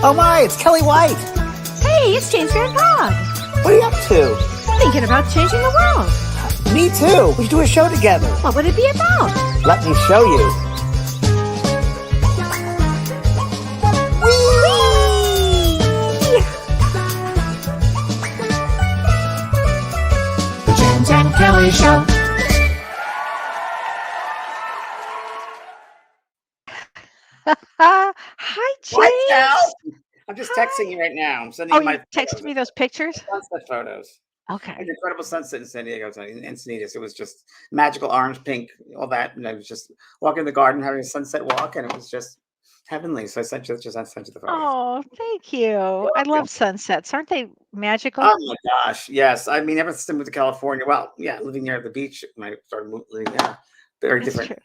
Oh my, it's Kellee White. Hey, it's James Van Prague. What are you up to? Thinking about changing the world. Me too. We should do a show together. What would it be about? Let me show you. The James and Kellee Show. Hi, James. What, Cal? I'm just texting you right now. I'm sending you my you texted me those pictures? sunset photos. Okay. An incredible sunset in San Diego, in Encinitas. It was just magical, orange, pink, all that. And I was just walking in the garden, having a sunset walk, and it was just heavenly. So I sent you the photos. Oh, thank you. I love sunsets. Aren't they magical? Oh my gosh, yes. I mean, ever since I moved to California, well, yeah, living near the beach, when I started living there, very That's different. true.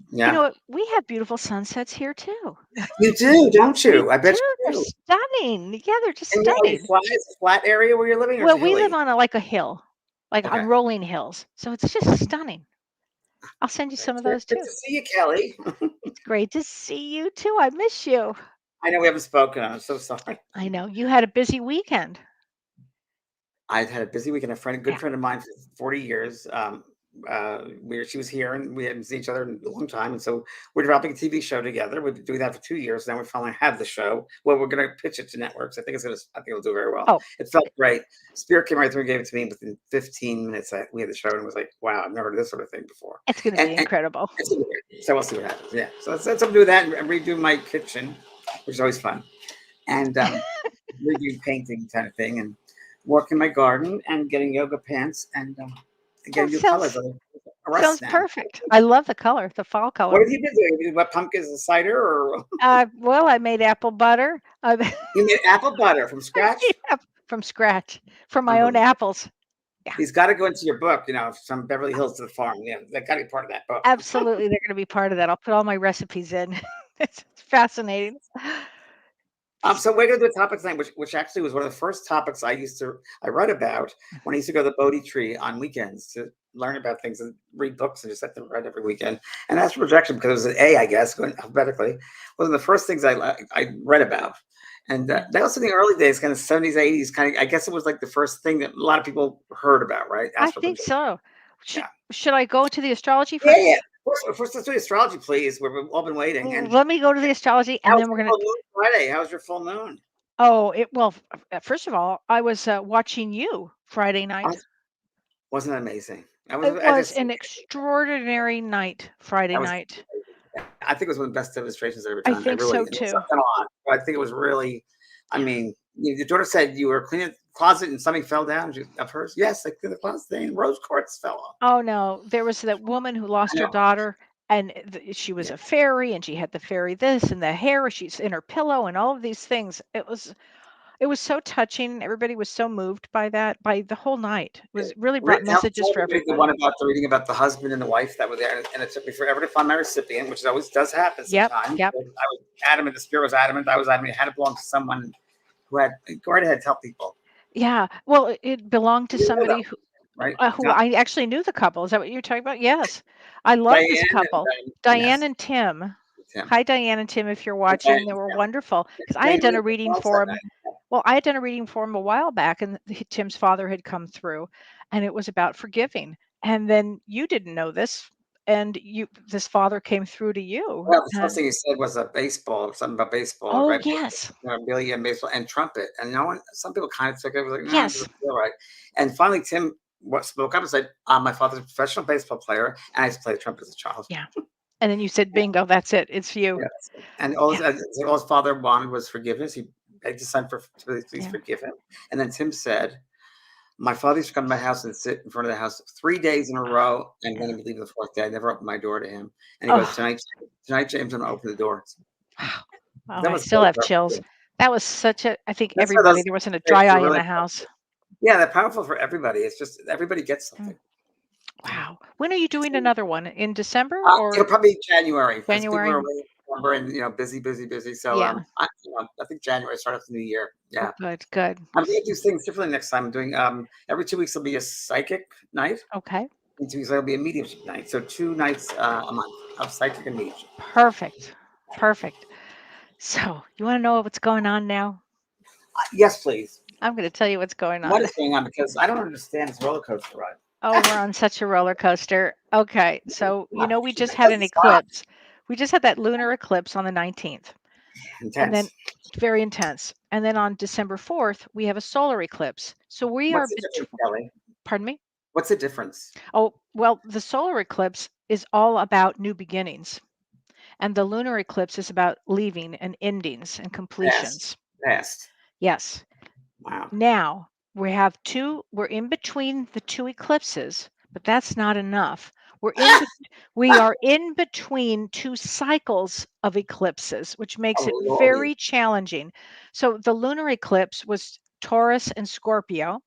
Yeah. You know what? We have beautiful sunsets here too. You do, don't you? I bet Dude, you they're do. stunning. Yeah, they're just And stunning. it's a flat area where you're living, or Well, is it we hilly? live on a hill, Okay. on rolling hills. So it's just stunning. I'll send you some of those too. Good to see you, Kellee. It's great to see you too. I miss you. I know we haven't spoken. I'm so sorry. I know. You had a busy weekend. I've had a busy weekend. A good Yeah. friend of mine for 40 years. She was here, and we hadn't seen each other in a long time, and so we're developing a TV show together. We've been doing that for 2 years now. We finally have the show. Well, we're going to pitch it to networks. I think it'll do very well. Oh, it felt great. Spirit came right through and gave it to me within 15 minutes. We had the show, and it was like, wow, I've never heard of this sort of thing before. it's going to be incredible. So we'll see what happens. Yeah. So let's do that and redo my kitchen, which is always fun, and redo painting kind of thing, and work in my garden, and getting yoga pants, and getting new colors. Sounds perfect. I love the color, the fall color. What have you been doing? What pumpkins and cider, or? Well, I made apple butter. You made apple butter from scratch? From scratch, from my own apples. Yeah. He's got to go into your book, from Beverly Hills to the farm. Yeah, they got to be part of that book. Absolutely, they're going to be part of that. I'll put all my recipes in. It's fascinating. So we're going to do a topic tonight, which actually was one of the first topics I read about when I used to go to the Bodhi tree on weekends to learn about things and read books, and just had to read every weekend. And Astral Projection, because it was an A, I guess, going alphabetically, was one of the first things I read about. And that was in the early days, kind of 70s, 80s, kind of. I guess it was like the first thing that a lot of people heard about, right? Astral I think so. Should I go to the astrology first? Yeah. First, let's do astrology, please. We've all been waiting. And let me go to the astrology, and then we're going to. Friday. How was your full moon? Oh, first of all, I was watching you Friday night. Wasn't that amazing? It was an extraordinary night, Friday night. I think it was one of the best demonstrations I've ever done. I think so too. I think it was really, I mean, your daughter said you were cleaning the closet and something fell down of hers. Yes, I cleaned the closet thing. Rose quartz fell off. Oh no, there was that woman who lost her daughter, and she was a fairy, and she had the fairy this and the hair. She's in her pillow and all of these things. It was so touching. Everybody was so moved by that. By the whole night, it was really brought messages for everybody. The one about reading about the husband and the wife that were there, and it took me forever to find my recipient, which always does happen sometimes. Yep. I was adamant. The spirit was adamant. I was adamant. It had to belong to someone who had. Go right ahead, tell people. Yeah. Well, it belonged to somebody who. Right. Who I actually knew the couple. Is that what you're talking about? Yes. I love this couple. Diane and Tim. Hi, Diane and Tim, if you're watching. They were wonderful. Because I had done a reading for him. Well, I had done a reading for him a while back, and Tim's father had come through, and it was about forgiving. And then you didn't know this, and this father came through to you. Well, the first thing he said was something about baseball. Oh, right? Yes. Really, and baseball and trumpet. And some people kind of took it. Was like, no, yes. This doesn't feel right. And finally, Tim spoke up and said, my father's a professional baseball player, and I used to play the trumpet as a child. Yeah. And then you said, bingo, that's it. It's you. Yes. And all his father wanted was forgiveness. He begged his son to please forgive him. And then Tim said, my father used to come to my house and sit in front of the house 3 days in a row, and then he would leave the fourth day. I never opened my door to him. And he goes, tonight, James, I'm going to open the door. Wow. I still have chills. That was I think there wasn't a dry eye in the house. Yeah, they're powerful for everybody. It's just everybody gets something. Wow. When are you doing another one? In December or it'll probably January. January. December and busy. So I think January start off the new year. Yeah. Oh, good. I'm going to do things differently next time. I'm doing every 2 weeks will be a psychic night. Okay. In 2 weeks there'll be a mediumship night. So 2 nights a month of psychic and mediumship. Perfect. So, you want to know what's going on now? Yes, please. I'm going to tell you what's going What on. is going on? Because I don't understand this roller coaster ride. Oh, we're on such a roller coaster. Okay, so we It just had an doesn't stop. eclipse. We just had that lunar eclipse on the 19th, and then Intense. very intense. And then on December 4th, we have a solar eclipse. So we are What's the difference, between, Kelly? pardon me? What's the difference? Oh, well, the solar eclipse is all about new beginnings, and the lunar eclipse is about leaving and endings and Past. completions. Past. Yes. Wow. Now, we're in between the two eclipses, but that's not enough. We are in between two cycles of eclipses, which makes it Oh, Lordy. very challenging. So the lunar eclipse was Taurus and Scorpio,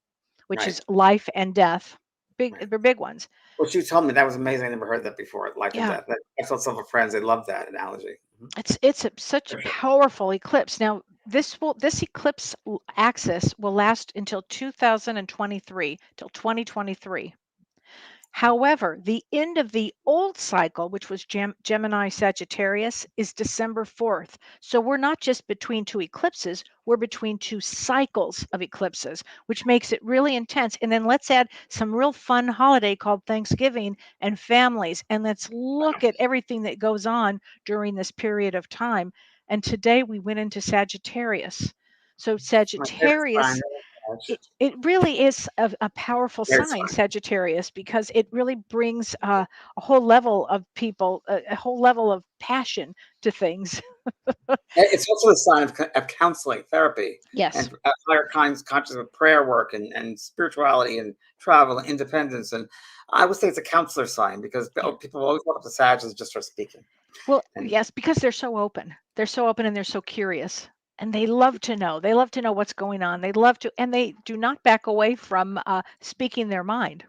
which Right. is life and death. Right. They're big ones. What you told me, that was amazing. I never heard that before. Life and Yeah. death. I told some of my friends they love that analogy. Such a For sure. powerful eclipse. Now, this eclipse axis will last until 2023, till 2023. However, the end of the old cycle, which was Gemini Sagittarius, is December 4th. So we're not just between two eclipses, we're between two cycles of eclipses, which makes it really intense. And then let's add some real fun holiday called Thanksgiving and families. And let's look at everything that goes on during this period of time. And today we went into Sagittarius. So My favorite sign. Sagittarius, it really is a powerful Favorite sign, sign. Sagittarius, because it really brings a whole level of people, a whole level of passion to things. It's also a sign of counseling, therapy, Yes. and higher kinds conscious of prayer work and spirituality and travel and independence. And I would say it's a counselor sign because Yeah. people always walk up to Sag and just start speaking. Well, And yes, because they're so open. They're so open and they're so curious. And they love to know. They love to know what's going on. They love to, and they do not back away from speaking their mind.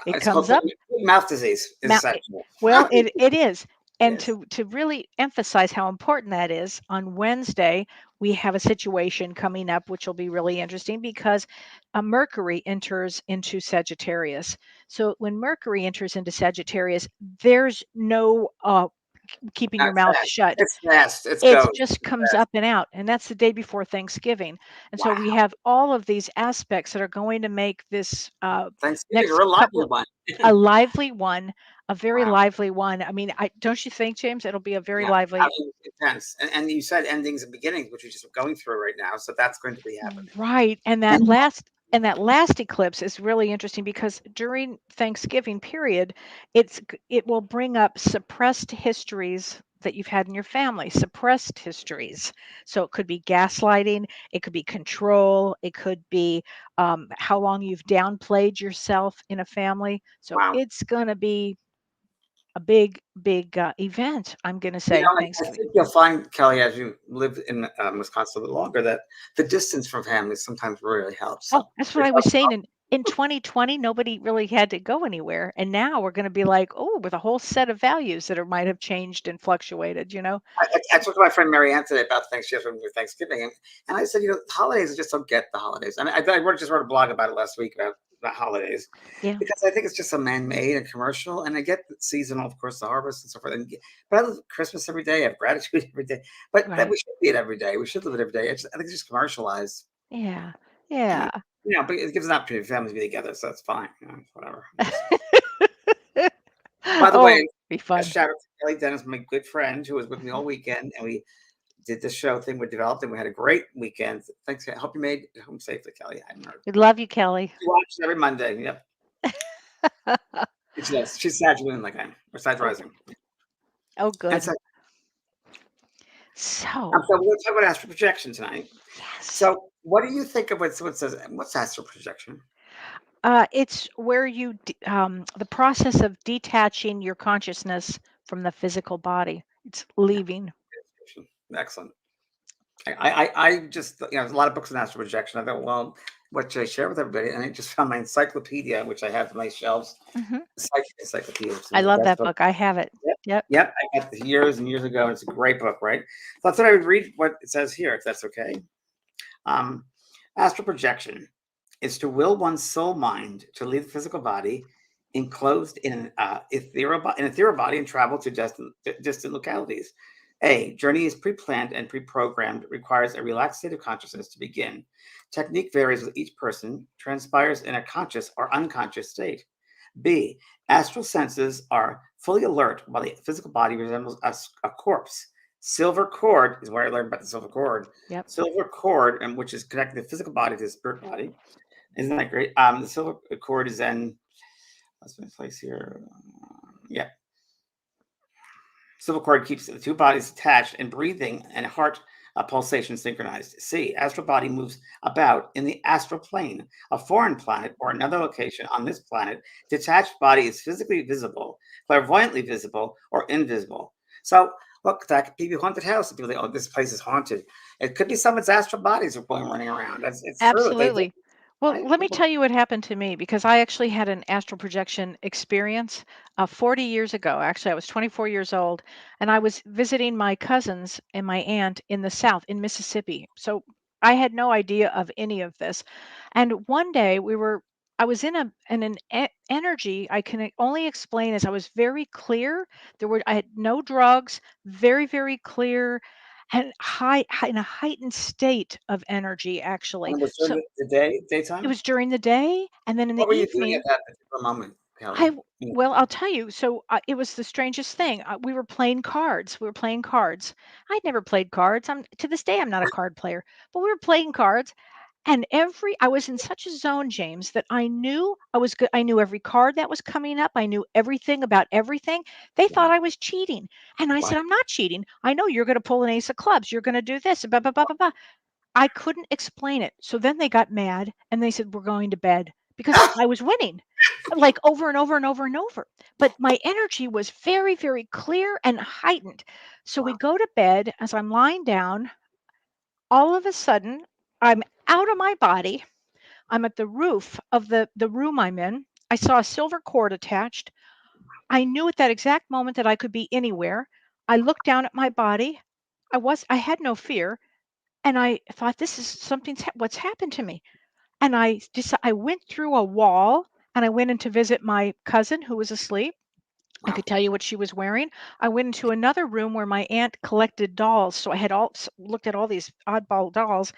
It it's called comes up. mouth disease. Is Sag. Well, it is. It And is. to really emphasize how important that is, on Wednesday, we have a situation coming up which will be really interesting because Mercury enters into Sagittarius. So when Mercury enters into Sagittarius, there's no keeping Not your mouth fast. shut. It's fast. It's It goes. just It's comes fast. up and out, and that's the day before Thanksgiving. And so we Wow. have all of these aspects that are going to make this Thanksgiving, a next real lively couple one. a lively one, a very Wow. lively one. I mean, I don't you think, James? It'll be a very Yeah, lively. absolutely intense. And you said endings and beginnings, which you're just going through right now. So that's going to be happening. Right. And And that last eclipse is really interesting because during Thanksgiving period, it will bring up suppressed histories that you've had in your family, suppressed histories. So it could be gaslighting, it could be control, it could be how long you've downplayed yourself in a family. So wow. it's going to be a big, big event. I'm going to You say know, I Thanksgiving. think you'll find, Kelly, as you live in Wisconsin a little longer, that the distance from family sometimes really helps. Oh, So that's what it I was helps. saying. In 2020, nobody really had to go anywhere, and now we're going to be like, oh, with a whole set of values that might have changed and fluctuated. I talked to my friend Marianne today about Thanksgiving, and I said, holidays, I just don't get the holidays. And just wrote a blog about it last week about holidays Yeah, because I think it's just so man-made and commercial. And I get the seasonal, of course, the harvest and so forth. But I love Christmas every day. I have gratitude every day. But that right. we should be it every day. We should live it every day. I think it's just commercialized. Yeah, And, yeah. but it gives an opportunity for families to be together. So that's fine. Whatever. By the Oh, way, be a fun. shout out to Kelly Dennis, my good friend, who was with me all weekend, and we did the show thing we developed, and we had a great weekend. Thanks. I hope you made it home safely, Kelly. I know. We love you, Kelly. She watches every Monday. Yep. She does. She's Sag Moon like I am, or Sag Oh, Rising. oh, And good. so, So, we're going to talk about astral projection tonight. yes. So, what do you think of what says? What's astral projection? It's where the process of detaching your consciousness from the physical body. It's Yeah, leaving. excellent. I just, there's a lot of books on astral projection. I thought, well, what should I share with everybody? And I just found my encyclopedia, which I have on my shelves. Hmm. Psychic Encyclopedia, which I is the love best that book. book. I have it. Yep. Yep. Yep. I got this years and years ago. It's a great book, right? So I thought I would read what it says here, if that's okay. Um, Astral projection is to will one's soul mind to leave the physical body enclosed in an ethereal body and travel to distant localities. A. Journey is pre-planned and pre-programmed, requires a relaxed state of consciousness to begin. Technique varies with each person, transpires in a conscious or unconscious state. B. Astral senses are fully alert while the physical body resembles a corpse. Silver cord is where I learned about the silver cord. Yep. Silver cord, and which is connecting the physical body to the spirit body. Isn't that great? The silver cord is then, let's place here. Yeah. Silver cord keeps the two bodies attached and breathing and heart pulsation synchronized. C. Astral body moves about in the astral plane, a foreign planet or another location on this planet. Detached body is physically visible, clairvoyantly visible, or invisible. So, look, that could be your haunted house. People think, oh, this place is haunted. It could be someone's astral bodies are going running around. It's true. Absolutely. Well, let me tell you what happened to me, because I actually had an astral projection experience 40 years ago. Actually, I was 24 years old, and I was visiting my cousins and my aunt in the South, in Mississippi. So I had no idea of any of this. And one day I was in an energy I can only explain as I was very clear. I had no drugs, very, very clear, and in a heightened state of energy, actually. And it was So during the it daytime. was during the day, and then in the What were you doing at evening, that particular moment, I Kellee? w well, I'll tell you. So, it was the strangest thing. We were playing cards. We were playing cards. I'd never played cards. To this day, I'm not a card player, but we were playing cards, and I was in such a zone, James, that I knew I was good. I knew every card that was coming up. I knew everything about everything. They thought Wow. I was cheating, and I Wow. said, "I'm not cheating. I know you're going to pull an ace of clubs. You're going to do this. Blah blah blah blah blah." I couldn't explain it. So then they got mad and they said, "We're going to bed," because I was winning, like over and over and over and over. But my energy was very, very clear and heightened. So we Wow. go to bed. As I'm lying down, all of a sudden, I'm out of my body. I'm at the roof of the room I'm in. I saw a silver cord attached. I knew at that exact moment that I could be anywhere. I looked down at my body. I had no fear. And I thought, this is what's happened to me. And I went through a wall, and I went in to visit my cousin who was asleep. I Wow. could tell you what she was wearing. I went into another room where my aunt collected dolls. So I had looked at all these oddball dolls,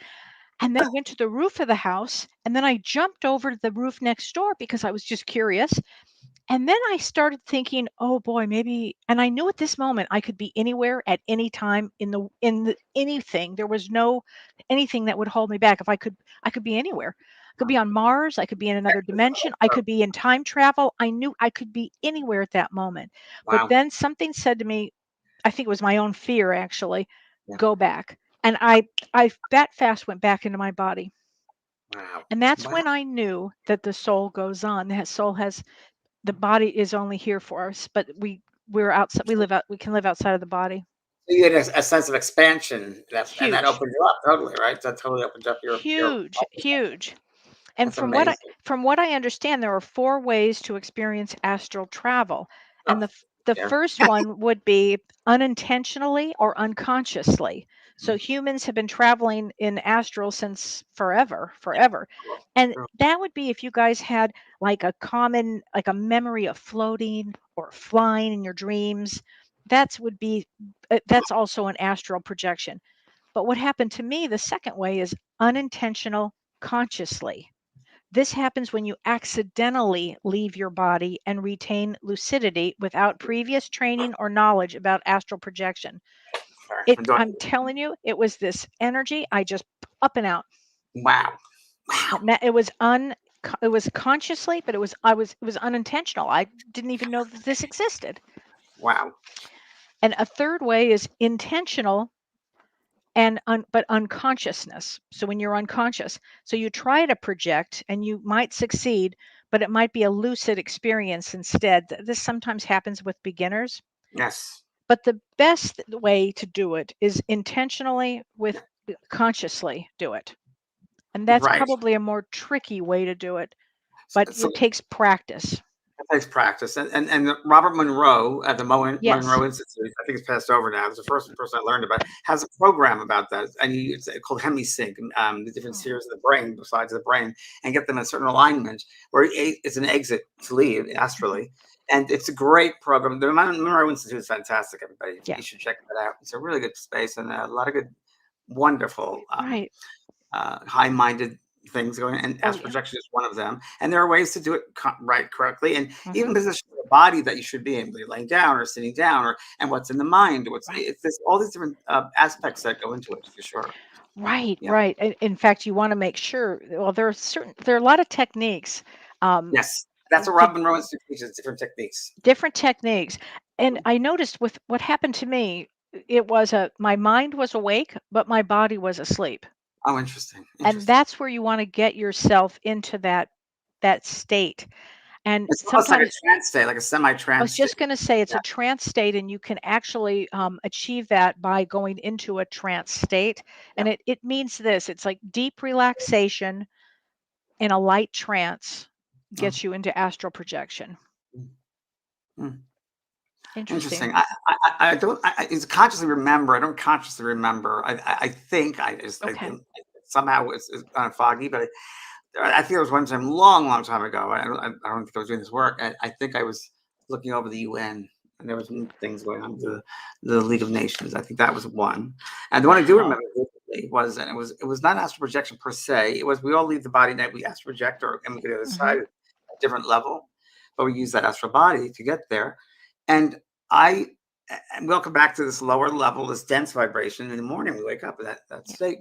and then went to the roof of the house. And then I jumped over to the roof next door because I was just curious. And then I started thinking, "Oh boy, maybe," and I knew at this moment I could be anywhere at any time in the anything. There was no anything that would hold me back. If I could be anywhere. I could be on Mars, I could be in another dimension, I could be in time travel. I knew I could be anywhere at that moment. But Wow. then something said to me, I think it was my own fear actually, Yeah. "Go back." And I that fast went back into my body. Wow. And that's Wow. when I knew that the soul goes on. The soul has the body is only here for us, but we're outside. We can live outside of the body. So you had a sense of expansion, and that Huge, opened you up totally, right? That totally opened up your huge, huge. And that's amazing. from what I understand, there are four ways to experience astral travel. Oh, And the yeah. first one would be unintentionally or unconsciously. So Mhm. humans have been traveling in astral since forever, forever. Cool. And Cool. that would be if you guys had like a memory of floating or flying in your dreams. That's also an astral projection. But what happened to me, the second way, is unintentional consciously. This happens when you accidentally leave your body and retain lucidity without previous training or knowledge about astral projection. Sorry. I'm doing I'm telling you, it was this energy. I just up and out. wow. Wow. And it was consciously, but it was unintentional. I didn't even know that this existed. Wow. And a third way is intentional but unconsciousness. So when you're unconscious, so you try to project and you might succeed, but it might be a lucid experience instead. This sometimes happens with beginners, Yes. but the best way to do it is intentionally with consciously do it. And that's Right. probably a more tricky way to do it, but So it takes practice. it takes practice. And Robert Monroe at the Yes. Monroe Institute, I think it's passed over now. It's the first person I learned about. Has a program about that, and it's called hemisync. The different Mm. spheres of the brain, besides the brain, and get them in a certain alignment where it's an exit to leave Mhm. astrally, And it's a great program. The Monroe Institute is fantastic, everybody. Yeah. You should check that out. It's a really good space and a lot of good, wonderful, Right. high-minded things going on, and Oh, astral yeah. projection is one of them. And there are ways to do it right, correctly, and even Mhm. position the body that you should be in, whether you're laying down or sitting down, or and what's in the mind. Right. There's all these different aspects that go into it for sure. Right, Yeah. right. In fact, you wanna make sure well, there are a lot of techniques, um, Yes. That's what to Robin Rowan teaches, different techniques. different techniques, and I noticed with what happened to me, it was my mind was awake, but my body was asleep, Oh, interesting. and Interesting. that's where you wanna get yourself into that state, and It's almost like a sometimes trance state, like a I was semi-trance just state. gonna say it's Yeah. a trance state, and you can actually, achieve that by going into a trance state, and Yeah. it means this, it's like deep relaxation in a light trance Oh. gets you into astral projection. Mm. Mm. Interesting. Interesting. I don't it's consciously remember. I don't consciously remember. I think Okay. somehow it's kind of foggy, but I think it was one time, long time ago. I don't think I was doing this work. I think I was looking over the UN, and there was some things going on with the League of Nations. I think that was one. And the one I do Wow. remember vividly was, and it was not astral projection per se. It was we all leave the body night, we astral project, and we go to the other side Mhm. at a different level, but we use that astral body to get there. And I and we'll come back to this lower level, this dense vibration. In the morning, we wake up in that Yeah. state.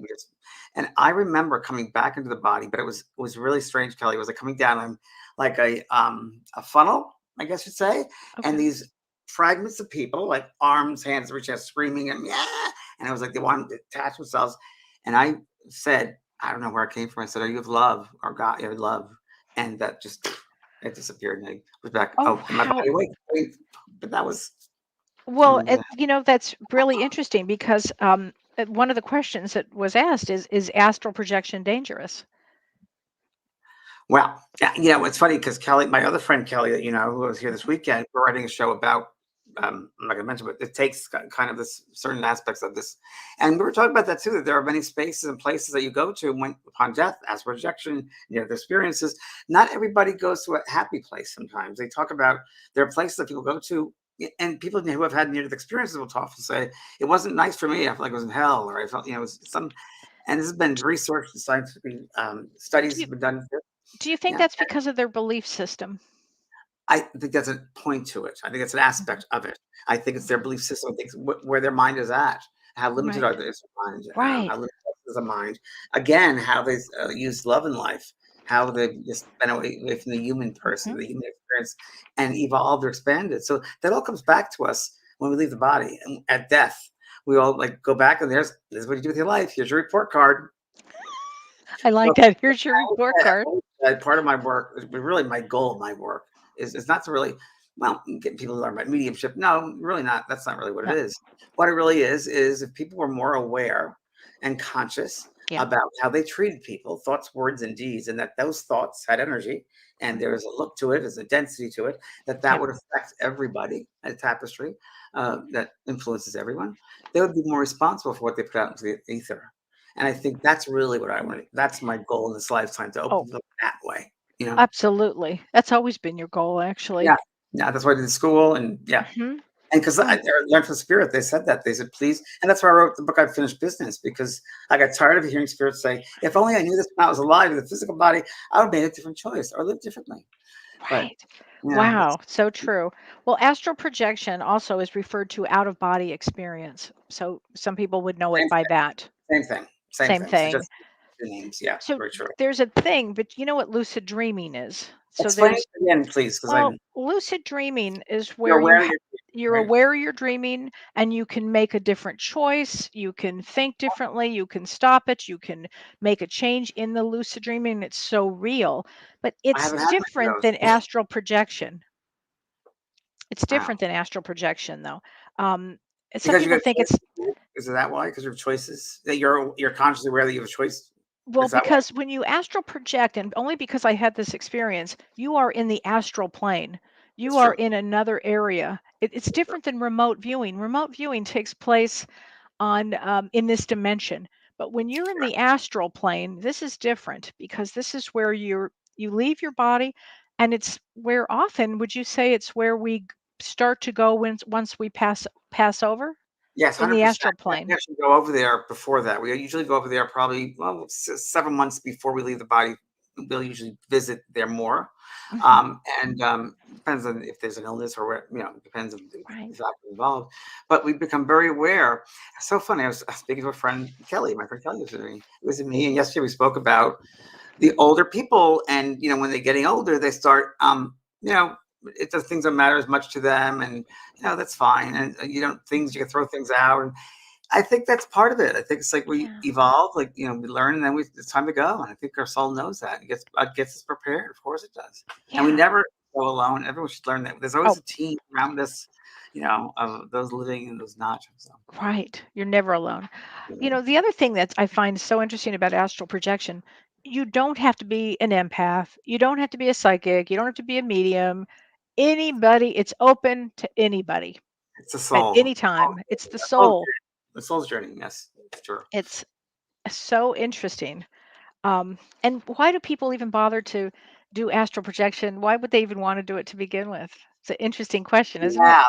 And I remember coming back into the body, but it was really strange, Kelly. It was like coming down on like a funnel, I guess you'd say, and Okay. these fragments of people, like arms, hands, reaching out, screaming, and yeah, and I was like they wanted to attach themselves, and I said, I don't know where it came from. I said, "Are you of love or God? Your love?" And that just it disappeared, and I was back. Oh, Oh, and my how body awake. But that was I well, remember that. that's really interesting because one of the questions that was asked is astral projection dangerous? Well, yeah, it's funny because Kelly, my other friend Kelly, that who was here this Mhm. weekend, we're writing a show about. I'm not going to mention, but it takes kind of this certain aspects of this, and we were talking about that too. That there are many spaces and places that you go to when upon death, as projection, the experiences. Not everybody goes to a happy place. Sometimes they talk about there are places that people go to, and people who have had near-death experiences will talk and say it wasn't nice for me. I felt like I was in hell, or I felt it was some. And this has been researched, scientific Do studies you have been done. do you think Yeah. that's because of their belief system? I think that's a point to it. I think it's an Mhm. aspect of it. I think it's their Okay. belief system. I think where their mind is at. How limited Right. are they as a mind? Right. How limited is a mind? Again, how they use love in life. How they've just been away from the human person, Mhm. the human experience, and evolved or expanded. So that all comes back to us when we leave the body. And at death, we all like go back and this is what you do with your life. Here's your report card. I So like that. Here's your report card. part of my work, but really my goal of my work is not to really, well, get people to learn about mediumship. No, really not. That's not really what it No. is. What it really is if people were more aware and conscious Yeah. about how they treated people, thoughts, words, and deeds, and that those thoughts had energy and there Mhm. was a look to it, there's a density to it, that Yeah. would affect everybody, a tapestry that influences everyone, they would be more responsible for what they put out into the ether. And I think that's really what I want. That's my goal in this lifetime to Oh, open them that way. absolutely. That's always been your goal, Yeah, actually. yeah. That's why I did school, and yeah, Mhm. and because I Oh, learned from spirit, they said that they said please, and that's why I wrote the book Unfinished Business because I got tired of hearing spirits say, "If only I knew this when I was alive in the physical body, I would have made a different choice or lived differently." But right. that's Wow, so true. Well, astral projection also is referred to out of body experience. So some people would know it same by that. same thing, same Same thing. So thing. just two names. Yeah, So very true. there's a thing, but you know what lucid dreaming is? So Explain it there's again, please, because well, lucid dreaming is you're where aware you're you're right. aware you're dreaming and you can make a different choice, you can think differently, you can stop it, you can make a change in the lucid dreaming. It's so real, but I it's haven't had many different of than those. astral projection. It's Wow. different than astral projection, though. Um, some Because you people get think it's choices? Is it that why? Because your choices that you're consciously aware that you have a choice? well, Is that why? because when you astral project, and only because I had this experience, you are in the astral plane. You It's are true. in another area. It's It's true. different than remote viewing. Remote viewing takes place on in this dimension. But when you're in Sure. the astral plane, this is different because this is where you leave your body And it's where often would you say it's where we start to go once we pass over Yes, in the 100%. astral We plane? actually go over there before that. We usually go over there probably, well, 7 months before we leave the body. We'll usually visit there more. Hmm. And depends on if there's an illness or what, it depends on Right. the factor involved. But we become very aware. It's so funny. I was speaking to a friend, Kellee, my friend Kellee was with me. It was me. And yesterday we spoke about the older people, and when they're getting older, they start it does things don't matter as much to them, and that's fine, and things, you can throw things out, and I think that's part of it. I think it's like we Yeah. evolve, like we learn, and then it's time to go, and I think our soul knows that. It gets us prepared. Of course it does. And we Yeah. never go alone. Everyone should learn that there's always Oh, a team around us, of those living and those not. So right. You're never alone. yeah. The other thing that I find so interesting about astral projection, you don't have to be an empath. You don't have to be a psychic. You don't have to be a medium. Anybody, it's open to anybody It's the at soul. any time. It's the soul. The soul's journey. Yes, sure. It's so interesting. And why do people even bother to do astral projection? Why would they even want to do it to begin with? It's an interesting question, isn't it? Yeah,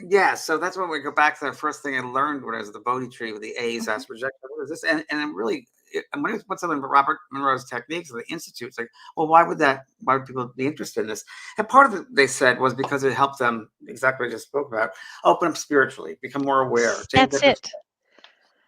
yeah. So that's when we go back to the first thing I learned when I was at the Bodhi tree with the A's, Hmm. Astral Projection. What is this? And I'm really, and when I put something about Robert Monroe's techniques of the Institute, it's like, well, why would people be interested in this? And part of it, they said, was because it helped them, exactly what I just spoke about, open up spiritually, become more aware, change their That's perspective. it.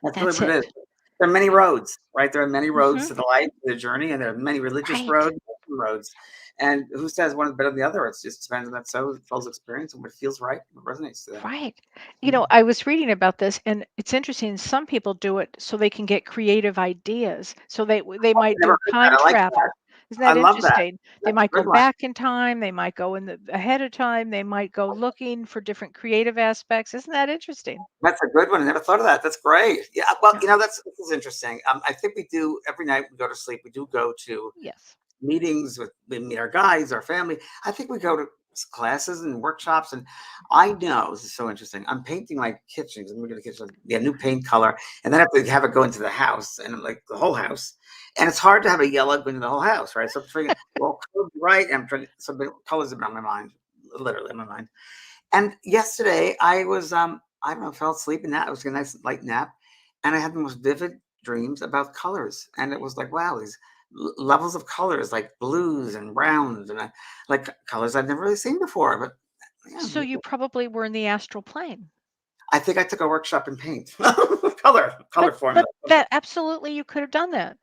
That's really That's what it is. it. There are many roads, right? There are many roads Hmm. to the light, to the journey, and there are many religious Right. roads. And who says one is better than the other? It just depends on that soul's experience and what feels right, what resonates to them. Right. Mhm. I was reading about this, and it's interesting. Some people do it so they can get creative ideas. So they I might never do heard time that. I like that. travel. Isn't I that love that. interesting? They That's a might go good one. back in time. They might go in the ahead of time. They might go looking for different creative aspects. Isn't that interesting? That's a good one. I never thought of that. That's great. Yeah. Well, Yeah. this is interesting. I think we do every night we go to sleep. We do go to Yes. meetings we meet our guides, our family. I think we go to classes and workshops, and I know this is so interesting. I'm painting my kitchen because I'm going to the kitchen, yeah, new paint color, and then I have to have it go into the house, and I'm like the whole house. And it's hard to have a yellow go into the whole house, right? So I'm trying, well, right, and I'm trying. So the colors have been on my mind, literally on my mind. And yesterday I was, I don't know, fell asleep in that. It was a nice light nap, and I had the most vivid dreams about colors, and it was like, wow, these levels of colors, like blues and browns, and like colors I've never really seen before. But yeah, So you probably were in the astral plane. I think I took a workshop in paint, color But formula. that absolutely you could have done that.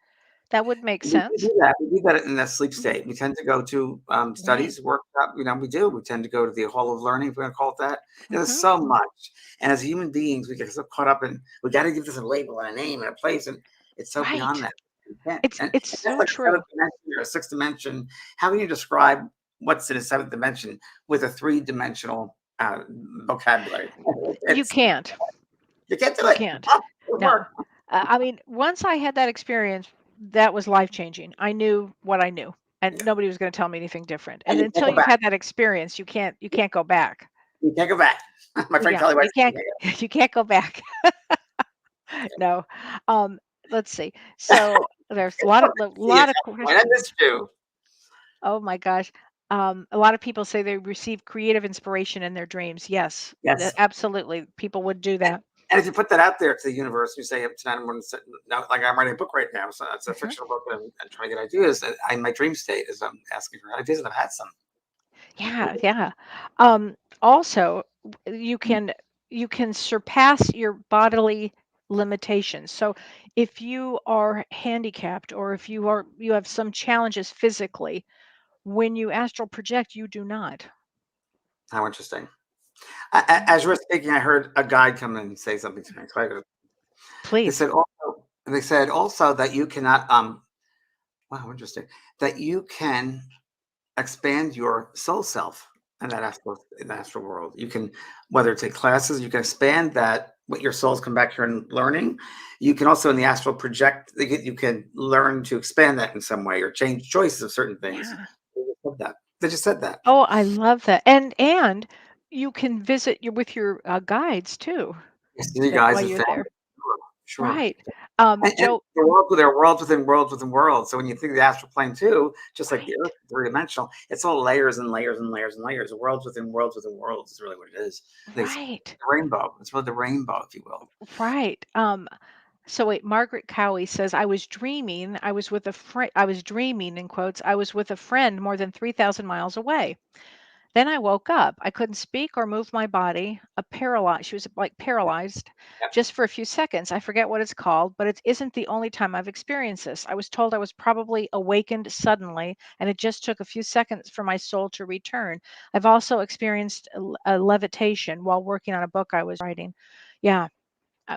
That would make We sense. do that. We do that in that sleep Mhm. state. We tend to go to Right. studies, workshop. We do. We tend to go to the hall of learning, if we're going to call it that. There's Hmm. so much. And as human beings, we get so caught up in, we got to give this a label and a name and a place. And it's so beyond Right. that. We can't. And It's that's so like a seventh true. dimension or a sixth dimension. How can you describe what's in a seventh dimension with a three-dimensional vocabulary? You It's, can't. you can't do You it. can't. It No. work. I mean, once I had that experience, that was life changing. I knew what I knew, and Yeah. nobody was going to tell me anything different. And And you can't until go you've back. had that experience, you can't go back. You can't go back. My friend Yeah, Kelly you Weiss. can't you can't go back. No. Um, let's see. So there's a See, lot it's of I questions. missed you. Oh my gosh. A lot of people say they receive creative inspiration in their dreams. Yes, Yes. absolutely. People would do And that. and if you put that out there to the universe, you say, tonight I'm going to sit, now, like I'm writing a book right now. So it's a Mhm. fictional book, and I'm trying to get ideas. And my dream state is I'm asking for ideas, and I've had some. Yeah, yeah. Also, you can you can surpass your bodily limitations. So, if you are handicapped or if you have some challenges physically, when you astral project, you do not. How interesting. Mhm. As you were speaking, I heard a guide come in and say something to me. So they Please. said also that you cannot, wow, interesting, that you can expand your soul self in the astral world. You can, whether take classes, you can expand that what your souls come back here and learning. You can also in the astral project. You can learn to expand that in some way or change choices of certain things. Yeah. They just said that. They just said that. Oh, I love that. And you can visit your with your guides too You see, while guys and you're family. there. Sure. Right. And Joe, there are worlds within worlds within worlds. So when you think of the astral plane too, just like the right, Earth, three-dimensional, it's all layers and layers and layers and layers. Worlds within worlds within worlds is really what it is. It's right, the rainbow. It's really the rainbow, if you will. right. So wait, Margaret Cowie says, I was dreaming, I was with a friend, I was dreaming in quotes, I was with a friend more than 3,000 miles away. Then I woke up. I couldn't speak or move my body. A paralyzed. She was like paralyzed Yep. just for a few seconds. I forget what it's called, but it isn't the only time I've experienced this. I was told I was probably awakened suddenly, and it just took a few seconds for my soul to return. I've also experienced a levitation while working on a book I was writing. Yeah,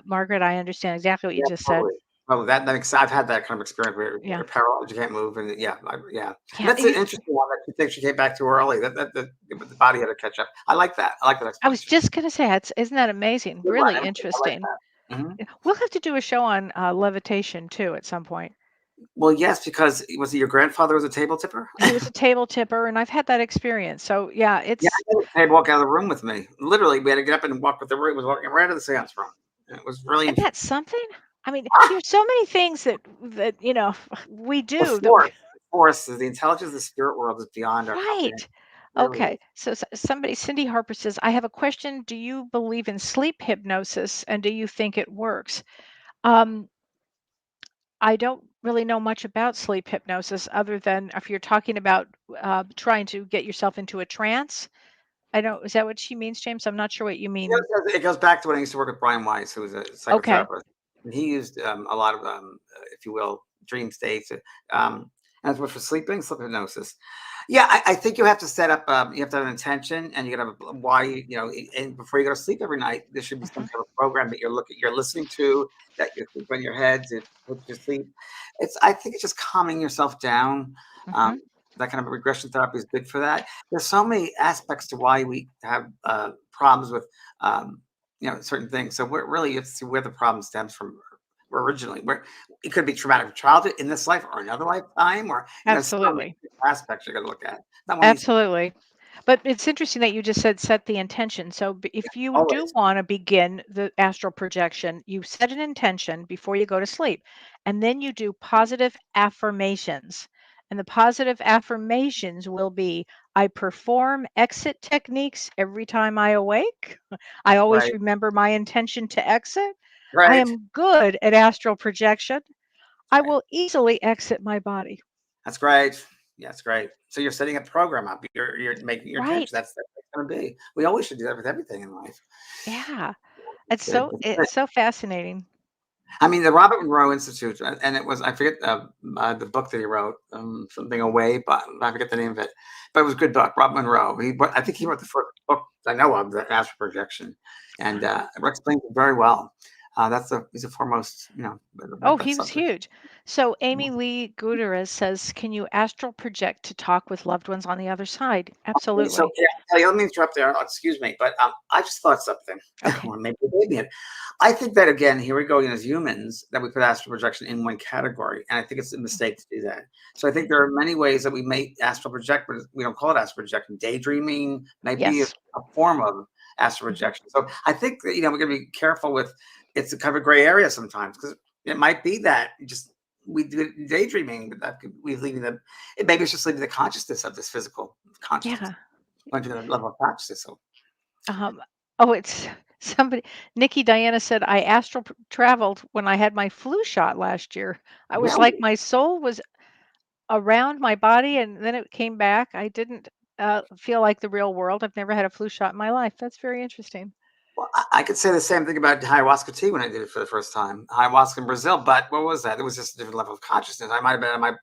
Margaret, I understand exactly what you Yeah, just said. totally. Oh, that makes I've had that kind of experience where Yeah, you're paralyzed, you can't move, and yeah. And yeah. that's an interesting one that she thinks she came back too early. That the body had to catch up. I like that. I like that I was explanation. just gonna say, isn't that amazing? Good one. Really I like interesting. that. Mhm. Yeah, we'll have to do a show on levitation too at some point. Well, yes, because was it your grandfather was a table tipper? He was a table tipper, and I've had that experience. So yeah, Yeah, it's I had to walk out of the room with me. Literally, we had to get up and walk with the room. Was walking right out of the seance room. It was really and interesting. that's something. I mean, Ah, there's so many things that we the do that force, the force, the intelligence of the spirit world is beyond our comprehension. right. It really Okay. is. So somebody, Cindy Harper says, I have a question. Do you believe in sleep hypnosis, and do you think it works? Um, I don't really know much about sleep hypnosis other than if you're talking about trying to get yourself into a trance. I don't, is that what she means, James? I'm not sure what you You know, mean. it goes back to when I used to work with Brian Weiss, who was a Okay. psychotherapist. And he used a lot of, if you will, dream states, as well for sleep hypnosis. Yeah, I think you have to set up, you have to have an intention, and you got to have why and before you go to sleep every night, there should be some Hmm. type of program that you're listening to that you sleep in your heads. It puts you to sleep. I think it's just calming yourself down. Um, Hmm. that kind of regression therapy is good for that. There's so many aspects to why we have problems with um, certain things. So we're really you have to see where the problem stems from originally. Where it could be traumatic childhood in this life or another lifetime, or so many Absolutely. aspects you got to look at. Not one easy. Absolutely. But it's interesting that you just said set the intention. So if you do Always want to begin the astral projection, you set an intention before you go to sleep, and then you do positive affirmations. And the positive affirmations will be I perform exit techniques every time I awake. I always right, remember my intention to exit. I right. am good at astral projection. That's I right. will easily exit my body. That's great. Yeah, that's great. So you're setting a program up. You're making your intention. Right. That's going to be. We always should do that with everything in life. Yeah. It's good. It's It's so fascinating. I mean, the Robert Monroe Institute, and it was I forget the book that he wrote, something away, but I forget the name of it. But it was a good book. Robert Monroe. I think he Mhm. wrote the first book I know of, the Astral Projection, and Ah. it explains it very well. He's a foremost, Oh, about that he was subject. huge. So Amy Lee Gutierrez says, "Can you astral project to talk with loved ones on the other side?" So Absolutely. yeah, Kelly, let me interrupt there. Excuse me, but I just thought something. Okay. Or maybe it made me. I think that again, here we go as humans that we put astral projection in one category, and I think it's a mistake to do that. So I think Mhm. there are many ways that we may astral project, but we don't call it astral projection. Daydreaming may be Yes. a form of astral Mhm. projection. So I think that we're going to be careful with it's a kind of a gray area sometimes because it might be that just we do daydreaming, but that could we leaving the maybe it's just leaving the consciousness of this physical consciousness Yeah. going to the level of consciousness. So Um, oh, it's somebody. Nikki Diana said, "I astral traveled when I had my flu shot last year. I was like really, my soul was around my body, and then it came back. I didn't feel like the real world. I've never had a flu shot in my life. That's very interesting." well, I could say the same thing about ayahuasca tea when I did it for the first time. Ayahuasca in Brazil, but what was that? It was just a different level of consciousness. I might have been in my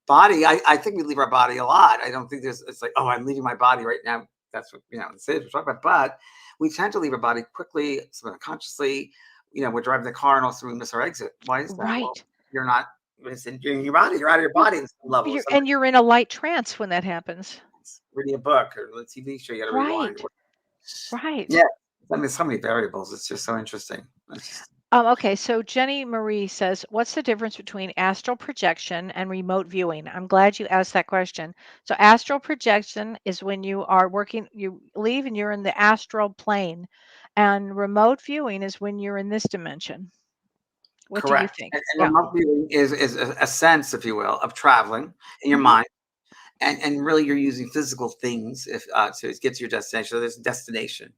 body. I think we leave our body a lot. I don't think it's like, oh, I'm leaving my body right now. That's what, this is we're talking about. But we tend to leave our body quickly, subconsciously. We're driving the car and also we miss our exit. Why is that? Well, Right. you're not, you're in your body. You're out of your Well, body at some level. you're in a light trance when that happens. Reading a book or a TV show, you got to rewind. Right. Right. Yeah. I mean, so many variables. It's just so interesting. It's just, Okay, so Jenny Marie says, "What's the difference between astral projection and remote viewing?" I'm glad you asked that question. So, astral projection is when you are working, you leave and you're in the astral plane, and remote viewing is when you're in this dimension. What do you Correct. think? And Yeah. remote viewing is a sense, if you will, of traveling in your Mhm. mind. And really you're using physical things if to get to your destination. So there's a destination.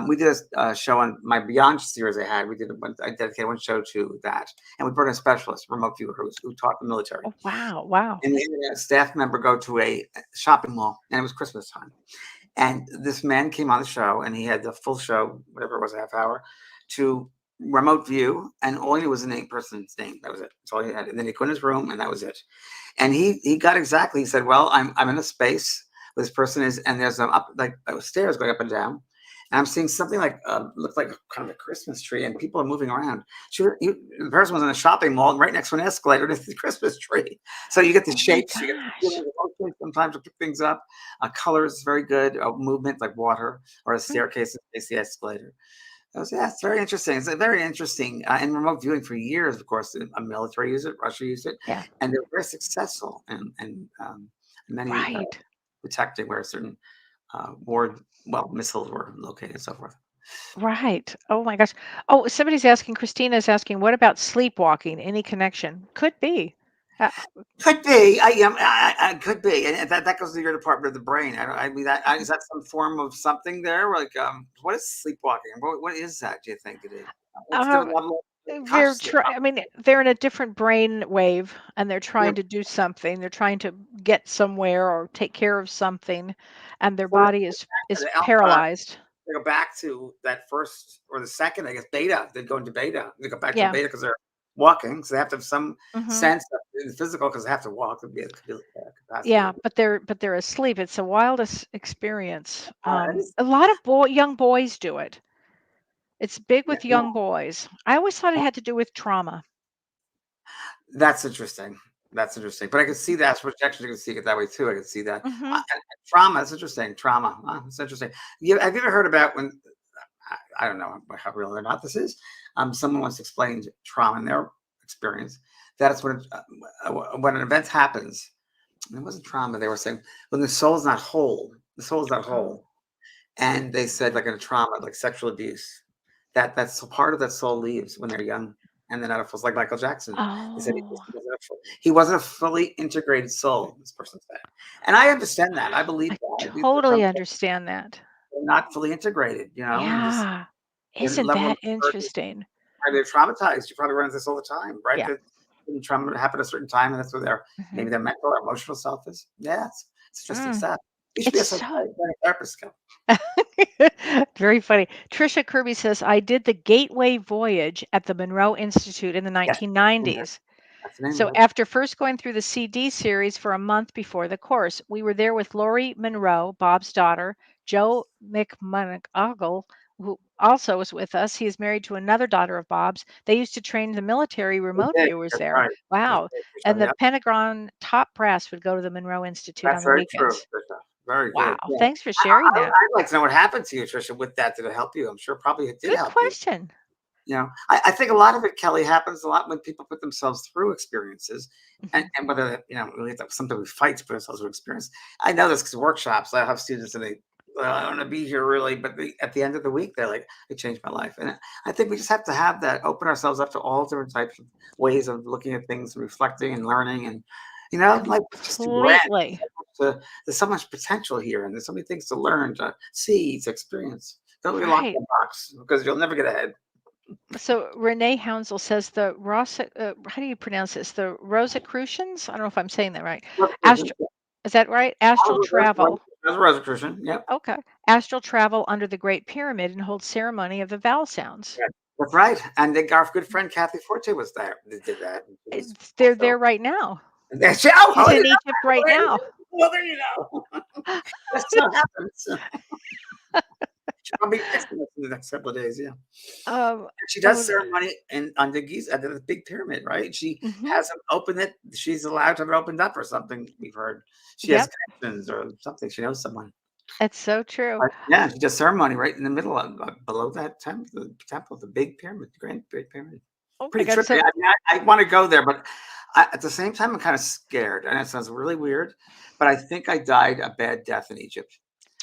We did a show on my Beyond series I had. I dedicated one show to that, and we brought in a specialist, remote viewer, who taught the military. Oh, wow. Wow. And we had a staff member go to a shopping mall, and it was Christmas time. And this man came on the show, and he had the full show, whatever it was, a half hour, to remote view, and all he knew was the person's name. That was it. That's all he had. And then he go in his room, and that was it. And he got exactly. He said, "Well, I'm in a space where this person is, and there's stairs going up and down, and I'm seeing something like looked like kind of a Christmas tree, and people are moving around. The person was in a shopping mall, and right next to an escalator is the Christmas tree. So you get the Oh my shapes, you get the gosh. feeling of motion sometimes to pick things up. Colors is very good. Movement like water or a Mm, staircase is the escalator. Yeah, it's very interesting. It's a very interesting and remote viewing for years. Of course, a military used it, Russia used it, yeah. and they're very successful and many Right. protecting where certain war missiles were located and so forth. Right. Oh my gosh. Oh, somebody's asking, Christina's asking, what about sleepwalking? Any connection? Could be. Uh, Could be, I could be, and that goes to your department of the brain. I mean, is that some form of something there? Like, what is sleepwalking? What is that? Do you think it is? It's a um, different level of they're consciousness. I mean, they're in a different brain wave and they're Yeah, trying to do something. They're trying to get somewhere or take care of something, and their or body is the alpha. paralyzed. They go back to that first or the second, I guess, beta. They go into beta. They go back to Yeah. beta because they're walking, so they have to have some Hmm. sense of the physical because they have to walk. Could be capacity. Yeah, but they're asleep. It's the wildest experience. That is, A lot of young boys do it. It's big yeah, with young boys. I always thought it had to do with trauma. that's interesting. That's interesting. But I can see that as projection. You can see it that way too. I can see that. Hmm. And trauma. That's interesting. Trauma. That's interesting. Have you ever heard about when? I don't know how real or not this is. Someone once explained trauma in their experience. That it's when an event happens. It wasn't trauma. They were saying when the soul's not whole. The soul's not Oh. whole. And they said, like in a trauma, like sexual abuse, that's a part of that soul leaves when they're young, and then out of like Michael Jackson. They said Oh, he wasn't a fully integrated soul. This person said, and I understand that. I believe I that. I believe that totally some understand that. people are not fully integrated, and just Yeah. their Isn't level of that maturity, interesting? they're traumatized. You probably run into this all the time, right? Yeah. That trauma happened at a certain time, and that's where Mhm. maybe their mental or emotional self is. Yeah, it's interesting Mm. stuff. You should be It's a so therapist. very funny. Trisha Kirby says, I did the Gateway Voyage at the Monroe Institute in the Yes, 1990s. that's the name So of it. after first going through the CD series for a month before the course, we were there with Lori Monroe, Bob's daughter, Joe McMonagle, who also was with us. He is married to another daughter of Bob's. They used to train the military They remote did, viewers that's there. right. That's Wow. right, And Trisha, the yep. Pentagon top brass would go to the Monroe Institute on That's the very true, weekends. Trisha. Very Wow. good, yeah. Thanks for sharing that. I'd like to know what happened to you, Trisha, with that. Did it help you? I'm sure probably it did Good help you. question. I think a lot of it, Kelly, happens a lot when people put themselves through experiences, Mhm. and whether we have sometimes we fight to put ourselves through experience. I know this because workshops. I have students and I don't want to be here really, but at the end of the week, they're like, "It changed my life." And I think we just have to have that, open ourselves up to all different types of ways of looking at things, reflecting and learning, and life is just too grand. Completely. There's so much potential here, and there's so many things to learn, to see, to experience. Don't be locked Right. in a box because you'll never get ahead. So Renee Hounsel says the how do you pronounce this? The Rosicrucians? I don't know if I'm saying that right. Rosicrucian, Astral, is that right? Astral travel. that's a Rosicrucian, yep. Okay. Astral travel under the Great Pyramid and hold ceremony of the vowel sounds. Yeah, that's right, and then our good friend Kathy Forte was there, did that, and she was They're also there right now. and there she oh, She's you in know Egypt right now. well, there you go. Just so happens. She'll probably be texting us in the next couple of days, yeah. Um, And she oh, does ceremony on the Giza under the big pyramid, right? She mhm. has them open it. She's allowed to have it opened up or something, we've heard. She has Yep, connections or something, she knows someone. it's so true. Yeah, she does ceremony right in the middle of below that temple, the big pyramid, the Grand Great Pyramid. Oh my Pretty God. trippy. So I mean, I wanna go there, but at the same time, I'm kinda scared, and it sounds really weird, but I think I died a bad death in Egypt.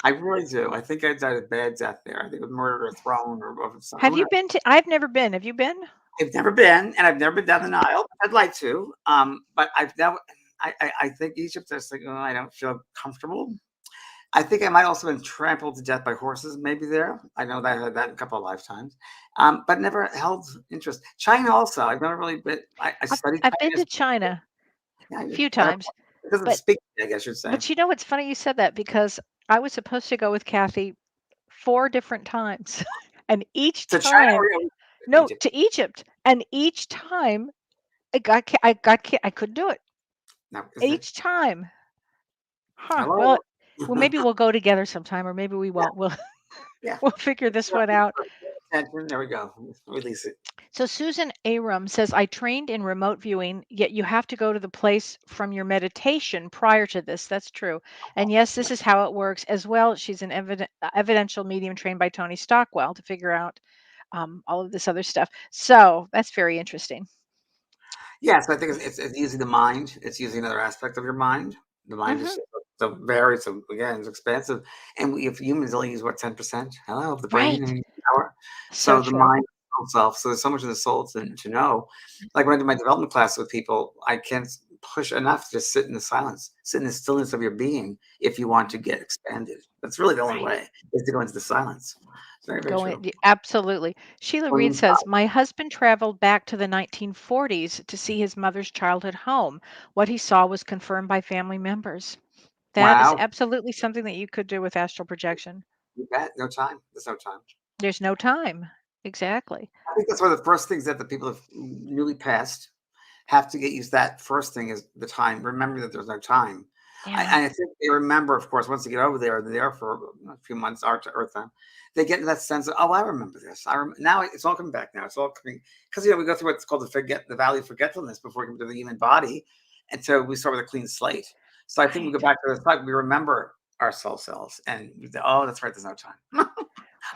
I really do. I think I died a bad death there. I think it was murder or thrown or some have who you knows? been to? I've never been. Have you been? I've never been, and I've never been down the Nile. I'd like to, but I've never. I think Egypt. I was like, oh, I don't feel comfortable. I think I might also been trampled to death by horses. Maybe there. I know that I had that in a couple of lifetimes, but never held interest. China also. I've never really been. I studied I've been Chinese. to China Yeah, a few it times, doesn't but speak. I guess you'd say. you know what's funny you said that because I was supposed to go with Kathy 4 different times, and each To China time or no, Egypt? to Egypt, and each time I couldn't do it. No, is it? Each time. Huh, Hello. well maybe we'll go together sometime or maybe we Yeah, won't. We'll yeah. we'll figure this one out. Attention. There we go. Release it. So Susan Aram says, I trained in remote viewing, yet you have to go to the place from your meditation prior to this. That's true. And yes, this is how it works as well. She's an evidential medium trained by Tony Stockwell to figure out all of this other stuff. So that's very interesting. Yes, I think it's using the mind. It's using another aspect of your mind. The mind is Hmm. so varied. So again, it's expansive. And if humans only use what 10%? Hello, of the brain Right. and power. So So the true. mind itself. So there's so much of the soul to know. Like when I do my development class with people, I can't push enough to just sit in the silence, sit in the stillness of your being if you want to get expanded. That's really the only Right. way is to go into the silence. It's very, very true. Absolutely. Sheila Reed says, my husband traveled back to the 1940s to see his mother's childhood home. What he saw was confirmed by family members. That is Wow. absolutely something that you could do with astral projection. You bet. No time. There's no time. There's no time. Exactly. I think that's one of the first things that the people have newly passed have to get used to. That first thing is the time. Remember that there's no time. Yeah. I think they remember, of course, once they get over there, they're there for a few months, Earth time. They get into that sense of, oh, I remember this. Now it's all coming back now. It's all coming because we go through what's called the valley of forgetfulness before we come to the human body, and so we start with a clean slate. So I think we Right. go back to this time. We remember our soul cells, and oh, that's right. There's no time.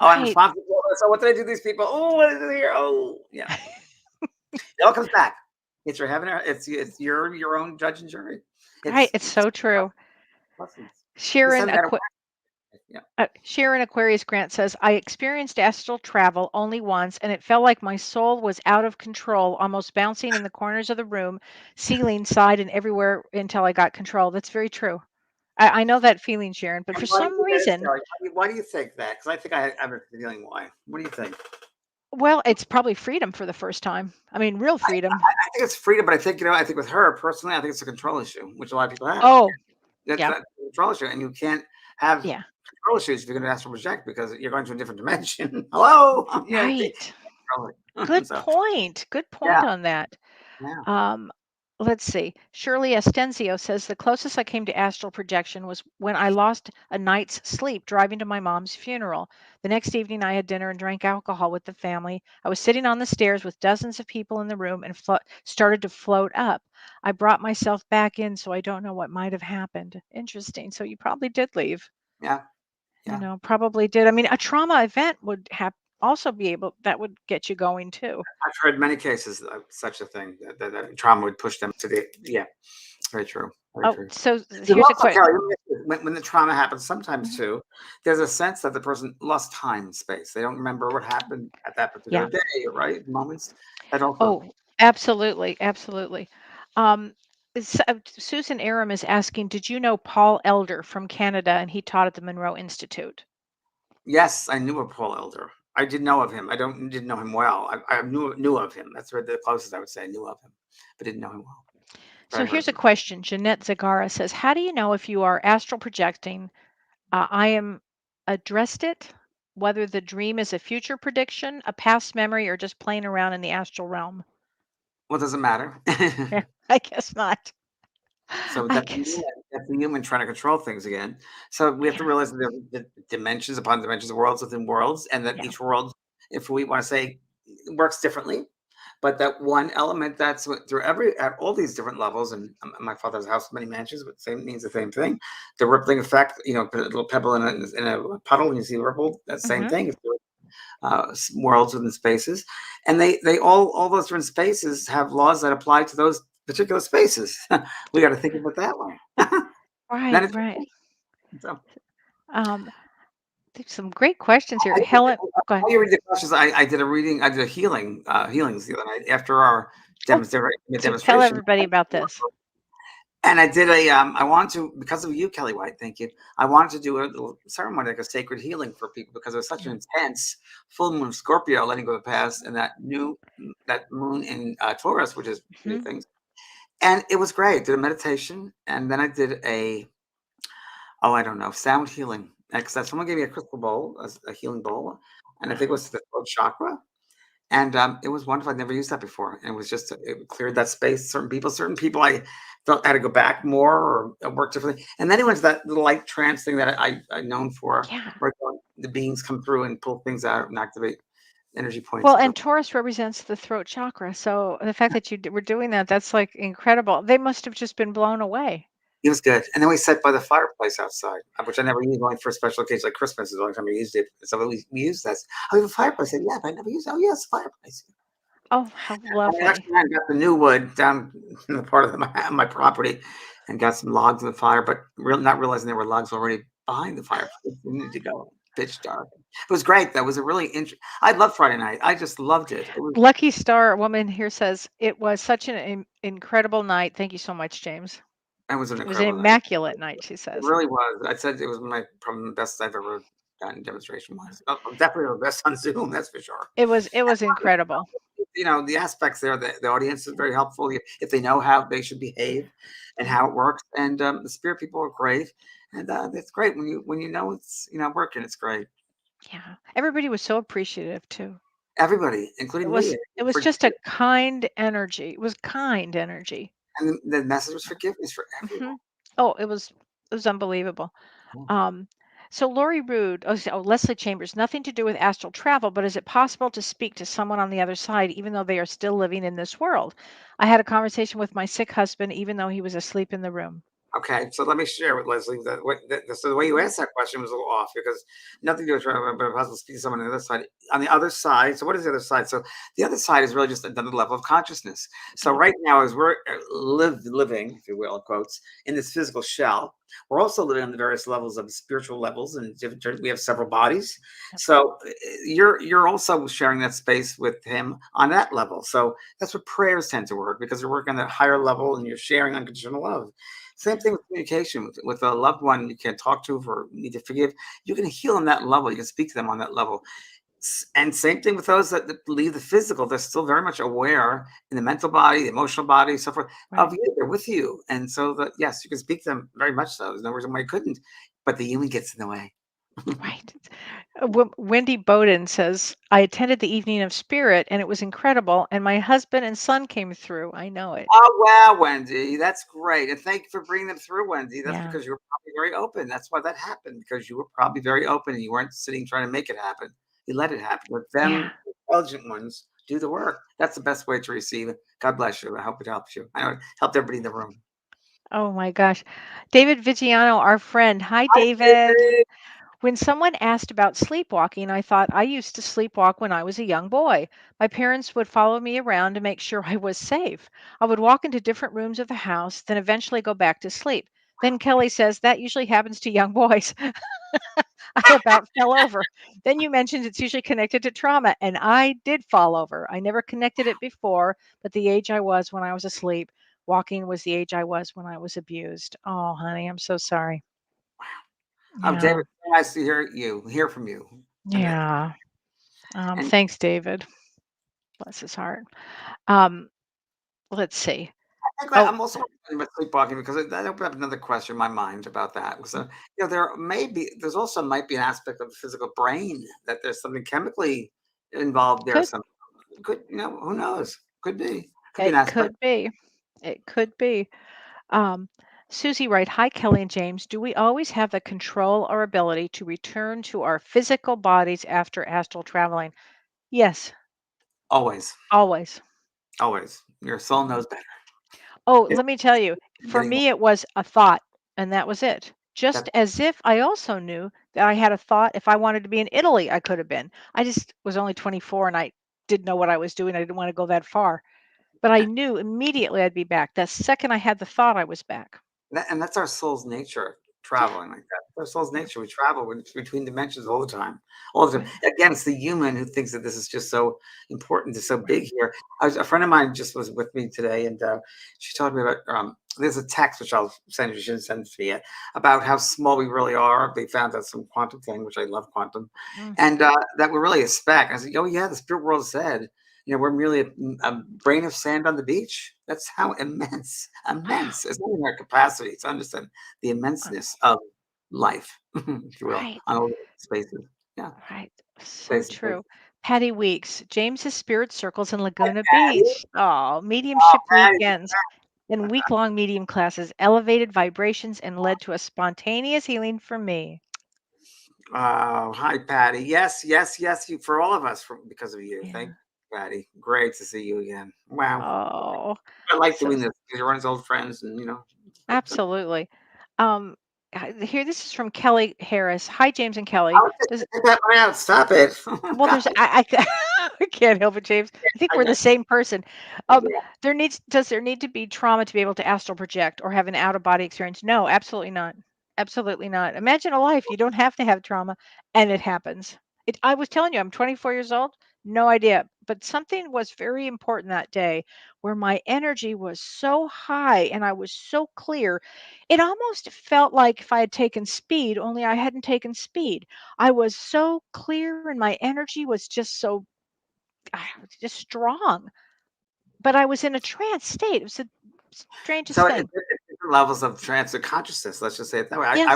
Oh, I'm Right. responsible for this. So what did I do to these people? Oh, what did I do here? Oh, yeah. It all comes back. It's your heaven. It's your own judge and jury. Right. It's It's so true. lessons. This Sharon time, gotta yeah. Sharon Aquarius Grant says, I experienced astral travel only once, and it felt like my soul was out of control, almost bouncing in the corners of the room, ceiling, side, and everywhere until I got control. That's very true. I know that feeling, Sharon, but And for why do you some think that is, reason, Kelly? Why do you think that? Because I think I have a feeling why. What do you think? well, it's probably freedom for the first time. I mean, real freedom. I think it's freedom, but I think I think with her personally, I think it's a control issue, which a lot of people have. Oh, That's yeah, a control issue, and you can't have yeah, control issues if you're going to astral project because you're going to a different dimension. Hello, yeah, right. control it. Good So point. Good yeah, point on that. yeah. Um, let's see. Shirley Estenzio says the closest I came to astral projection was when I lost a night's sleep driving to my mom's funeral. The next evening, I had dinner and drank alcohol with the family. I was sitting on the stairs with dozens of people in the room and started to float up. I brought myself back in, so I don't know what might have happened. Interesting. So you probably did leave. Yeah, You yeah. know, probably did. I mean, a trauma event would have also be able that would get you going too. I've heard many cases of such a thing that trauma would push them to the yeah. Very true. Very Oh, true. so There's here's a also, question. Kelly, when the trauma happens, sometimes too, there's a sense that the person lost time and space. They don't remember what happened at that Yeah. particular day, right? Moments. That also. Oh, absolutely, absolutely. Um, Susan Aram is asking, did you know Paul Elder from Canada and he taught at the Monroe Institute? Yes, I knew of Paul Elder. I did know of him. I didn't know him well. I knew of him. That's the closest I would say I knew of him, but didn't know him well. So Very, very here's a true. question. Jeanette Zagara says, how do you know if you are astral projecting? I am addressed it, whether the dream is a future prediction, a past memory, or just playing around in the astral realm. Well, does it matter? Yeah, I guess not. So I guess. that's the human trying to control things again. So we have to Yeah, realize that there are dimensions upon dimensions, worlds within worlds, and that yeah. each world, if we want to say, works differently. But that one element that's through at all these different levels, and my father's house, many mansions, but same means the same thing. The rippling effect, put a little pebble in a puddle, and you see the ripple. That same Hmm. thing. Worlds within spaces, and they all those different spaces have laws that apply to those particular spaces. We got to think of it that way. Then Right, it's right. so, Um, There's some great questions here. I did, Helen, go ahead. while you read the questions, I did a reading. I did a healings the other night after our Oh, so tell demonstration. everybody about this. And I did I wanted to, because of you, Kelly White, thank you. I wanted to do a little ceremony, like a sacred healing for people, because it was such an intense full moon of Scorpio, letting go of the past, and that moon in Taurus, which is new things. And it was great. Did a meditation, and then I did I don't know, sound healing. Because someone gave me a crystal bowl, a healing bowl, and I think it was the throat chakra. And it was wonderful. I'd never used that before. And it was just, it cleared that space. Certain people I felt had to go back more or work differently. And then it went to that little light trance thing that I'm known for, Yeah. where the beings come through and pull things out and activate energy points. Well, and Taurus represents the throat chakra. So the fact that you were doing that, that's like incredible. They must have just been blown away. It was good. And then we sat by the fireplace outside, which I never used, only for special occasions like Christmas is the only time I used it. So we used this. Oh, we have a fireplace. I said, yeah, but I never used it. Oh, yes, fireplace. Oh, how lovely. I actually got the new wood down in the part of my property and got some logs in the fire, but not realizing there were logs already behind the fireplace. We needed to go pitch dark. It was great. That was a really interesting. I love Friday night. I just loved it. Lucky Star woman here says it was such an incredible night. Thank you so much, James. It was an It was an incredible night. immaculate night, she It says. really was. I said it was probably the best I've ever done demonstration wise. Definitely the best on Zoom, that's for sure. It was incredible. The aspects there, the audience is very helpful if they know how they should behave and how it works. And the spirit people are great, and it's great when you know it's working. It's great. Yeah, everybody was so appreciative too. Everybody, including me. It was just a kind energy. It was kind energy. And the message was forgiveness for everyone. Oh, it was unbelievable. So Lori Rude, Leslie Chambers, nothing to do with astral travel, but is it possible to speak to someone on the other side, even though they are still living in this world? I had a conversation with my sick husband, even though he was asleep in the room. Okay, so let me share with Leslie so the way you asked that question was a little off, because nothing to do with travel, but possible speak to someone on the other side. On the other side, so what is the other side? So the other side is really just another level of consciousness. So right now, as we're living, if you will, quotes, in this physical shell, we're also living on the various levels of spiritual levels, and we have several bodies. So you're also sharing that space with him on that level. So that's what prayers tend to work, because you're working on that higher level and you're sharing unconditional love. Same thing with communication with a loved one you can't talk to or need to forgive. You can heal on that level. You can speak to them on that level. And same thing with those that leave the physical. They're still very much aware in the mental body, the emotional body, so forth of you. They're with you. And so that, yes, you can speak to them very much so. There's no reason why you couldn't, but the human gets in the way. Right. Wendy Bowden says, I attended the Evening of Spirit and it was incredible. And my husband and son came through. I know it. Oh, wow, Wendy. That's great. And thank you for bringing them through, Wendy. That's because you were probably very open. That's why that happened, because you were probably very open and you weren't sitting trying to make it happen. You let it happen. Let them, intelligent ones, do the work. That's the best way to receive it. God bless you. I hope it helps you. I know it helped everybody in the room. Oh my gosh. David Vigiano, our friend. Hi, David. When someone asked about sleepwalking, I thought I used to sleepwalk when I was a young boy. My parents would follow me around to make sure I was safe. I would walk into different rooms of the house, then eventually go back to sleep. Then Kellee says that usually happens to young boys. I about fell over. Then you mentioned it's usually connected to trauma, and I did fall over. I never connected it before, but the age I was when I was asleep, walking was the age I was when I was abused. Oh, honey, I'm so sorry. Oh, Yeah. David, nice to hear from you. Yeah. And Thanks, David. Bless his heart. Let's see. I'm also wondering about sleepwalking, because that opened up another question in my mind about that. So, there's also might be an aspect of the physical brain that there's something chemically involved there. Some could, who knows? Could be. Could be an aspect. Could be. It could be. Susie Wright, hi, Kellee and James. Do we always have the control or ability to return to our physical bodies after astral traveling? Yes. Always. Always. Always. Your soul knows better. Oh, let me tell you, for me, it was a thought, and that was it. Just as if I also knew that I had a thought if I wanted to be in Italy, I could have been. I just was only 24 and I didn't know what I was doing. I didn't want to go that far. But I knew immediately I'd be back. The second I had the thought, I was back. And that's our soul's nature, traveling like that. Our soul's nature. We travel between dimensions all the time. All the time. Again, it's the human who thinks that this is just so important, it's so big here. A friend of mine just was with me today, and she told me about there's a text which I'll send you. She didn't send it to me yet, about how small we really are. They found out some quantum thing, which I love quantum, and that we're really a speck. I said, oh yeah, the spirit world said, we're merely a grain of sand on the beach. That's how immense. It's not in our capacity to understand the immenseness of life, if you will, Right. on all spaces. Yeah. Right. So Space to place. true. Patty Weeks, James's spirit circles in Hi, Laguna Patty. Beach. Oh, Oh, mediumship Patty. weekends and week-long medium classes elevated vibrations and led to a spontaneous healing for me. Oh, hi, Patty. Yes, yes, yes. You for all of us, because of you. Thank Yeah. you, Patty. Great to see you again. Wow. Oh, I like so doing this because you're one of his old friends, and absolutely. Um, Here, this is from Kellee Harris. Hi, James and I Kellee. was just Does take that one out. Stop it. Oh, Well, God. there's I can't help it, James. I think I we're know. the same person. Yeah. Does there need to be trauma to be able to astral project or have an out of body experience? No, absolutely not. Absolutely not. Imagine a life you don't have to have trauma, and it happens. I was telling you, I'm 24 years old. No idea, but something was very important that day, where my energy was so high and I was so clear. It almost felt like if I had taken speed, only I hadn't taken speed. I was so clear and my energy was just so just strong, but I was in a trance state. It was the strangest So thing. it's different levels of trance or consciousness. Let's just say it that way. Yes.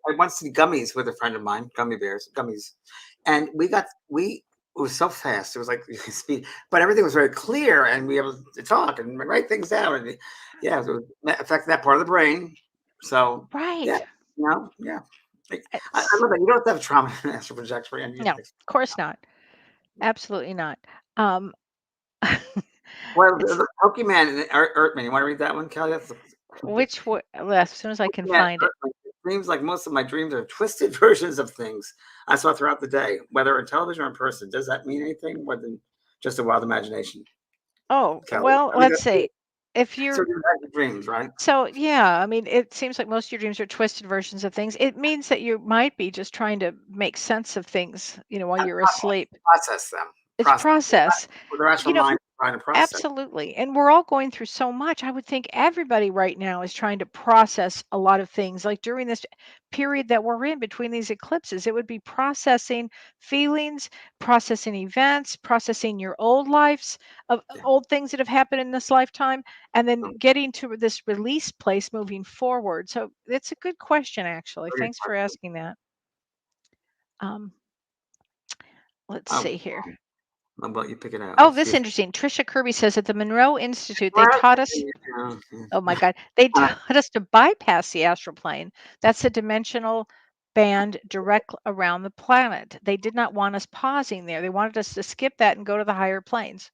I once did gummies with a friend of mine, gummy bears, gummies, and we it was so fast. It was like speed, but everything was very clear, and we were able to talk and write things down. And yeah, it was affecting that part of the brain. So yeah, Right. yeah. I It's, love that. You don't have to have trauma in astral projection, and you no, of course not. Absolutely not. Um, well, it's the Pokemon and the Earthman. You want to read that one, Kelly? That's which one? As soon as I can Yeah, find it. dreams, like most of my dreams, are twisted versions of things I saw throughout the day, whether on television or in person. Does that mean anything more than just a wild imagination, Oh, Kelly? well, I mean, let's see. If so you're you have your dreams, right? So, yeah, I mean, it seems like most of your dreams are twisted versions of things. It means that you might be just trying to make sense of things, while And you're asleep. process them. It's Process process. with the rational You know, mind trying to process. Absolutely. And we're all going through so much. I would think everybody right now is trying to process a lot of things. Like during this period that we're in between these eclipses, it would be processing feelings, processing events, processing your old lives of Yeah. old things that have happened in this lifetime, and then Mm, getting to this release place moving forward. So it's a good question, actually. very Thanks for positive. asking that. Um, let's Oh, see here. how about you pick it out? Oh, Let's this see is if interesting. Trisha Kirby says at the Monroe Institute, they well, taught us. Oh my God. They uh, taught us to bypass the astral plane. That's a dimensional band direct around the planet. They did not want us pausing there. They wanted us to skip that and go to the higher planes.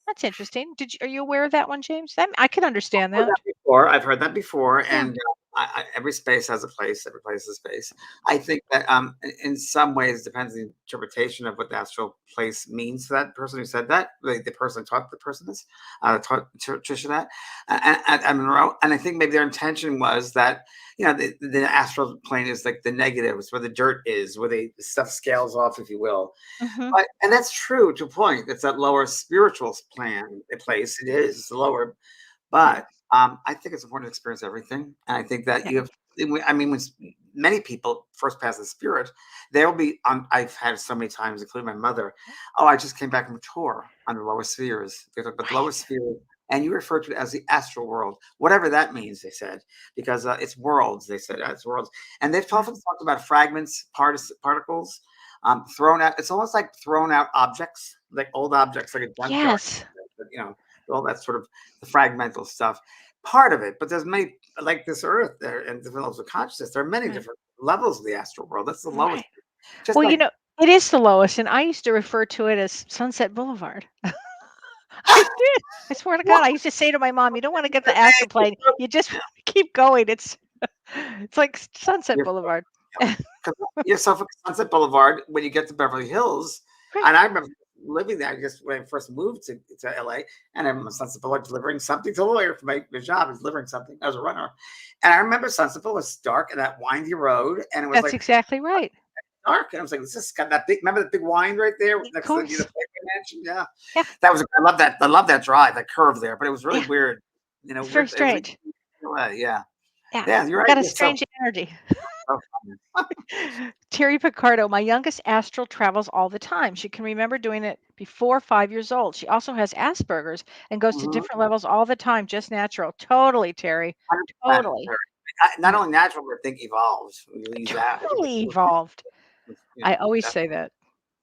That's interesting. Are you aware of that one, James? I can understand heard that. that before. I've heard that before, Yeah. and every space has a place. Every place is a space. I think that in some ways, depends on the interpretation of what the astral place means to that person who said that. The person taught the person this, taught Trisha that, and Monroe. And I think maybe their intention was that the astral plane is like the negatives, where the dirt is, where the stuff scales off, if you will. Hmm. And that's true to a point. It's that lower spiritual place. It is. It's the lower, Yeah. but I think it's important to experience everything, and I think that Yeah. you have. I mean, when many people first pass the spirit, they'll be on. I've had so many times, including my mother. Oh, I just came back from a tour on the lower spheres. But the lower Right. sphere, and you refer to it as the astral world, whatever that means. They said because it's worlds. They said it's worlds, and they've Yeah. often talked about fragments, particles, thrown out. It's almost like thrown out objects, like old objects, like a junkyard. Yes. You know, all that sort of the fragmental stuff, part of it. But there's many, like this earth there and different levels of consciousness. There are many Right. different levels of the astral world. That's the lowest. Right. Just Well, like it is the lowest, and I used to refer to it as Sunset Boulevard. I did. I swear to God, what I used to say to my mom, "You don't want to get the the astral plane. You just want to keep going." It's like Sunset you're Boulevard. Kelly. 'Cause you're Suffolk Sunset Boulevard when you get to Beverly Hills. Right. And I remember living there, just when I first moved to LA, and I'm a sensible delivering something to a lawyer for my job, is delivering something as a runner. And I remember Sensible was dark and that windy road, and it was That's like exactly right. dark. And I was like, "This has got that big." Remember the big wind right there Of next to the course. mansion? Yeah, Yeah. that was. I love that. I love that drive, that curve there. But it was really Yeah. weird. It's very Weird. It was strange. yeah, Yeah. yeah. You're right. Got a It's so, strange energy. so funny. Terry Picardo, my youngest astral travels all the time. She can remember doing it before 5 years old. She also has Asperger's and goes to Mhm. different levels all the time, just natural. Totally, Terry. 100%. Totally. Not only natural, but I think evolves. When you use that, I think Totally evolved. I always that, say that.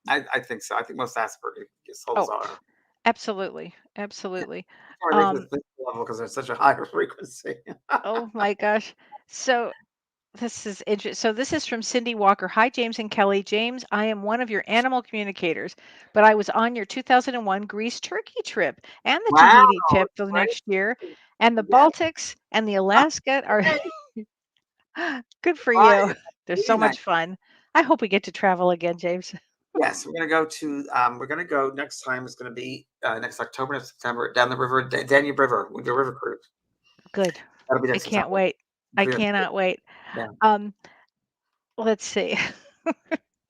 I think so. I think most Asperger souls Oh, are. absolutely. Yeah. Absolutely. I relate Um, with this level because they're such a higher frequency. oh my gosh. So this is interesting. So this is from Cindy Walker. Hi, James and Kellee. James, I am one of your animal communicators, but I was on your 2001 Greece Turkey trip and the Wow, Tahiti trip the great. next year, and the Yeah, Baltics and the Alaska are great. good for Fun. you. They're Really so nice. much fun. I hope we get to travel again, James. Yes, we're gonna go next time. It's gonna be next October and September down the river, Danube River. We do a river cruise. Good. That'll be I next can't September. wait. I Yeah. cannot wait. Yeah. Um, let's see.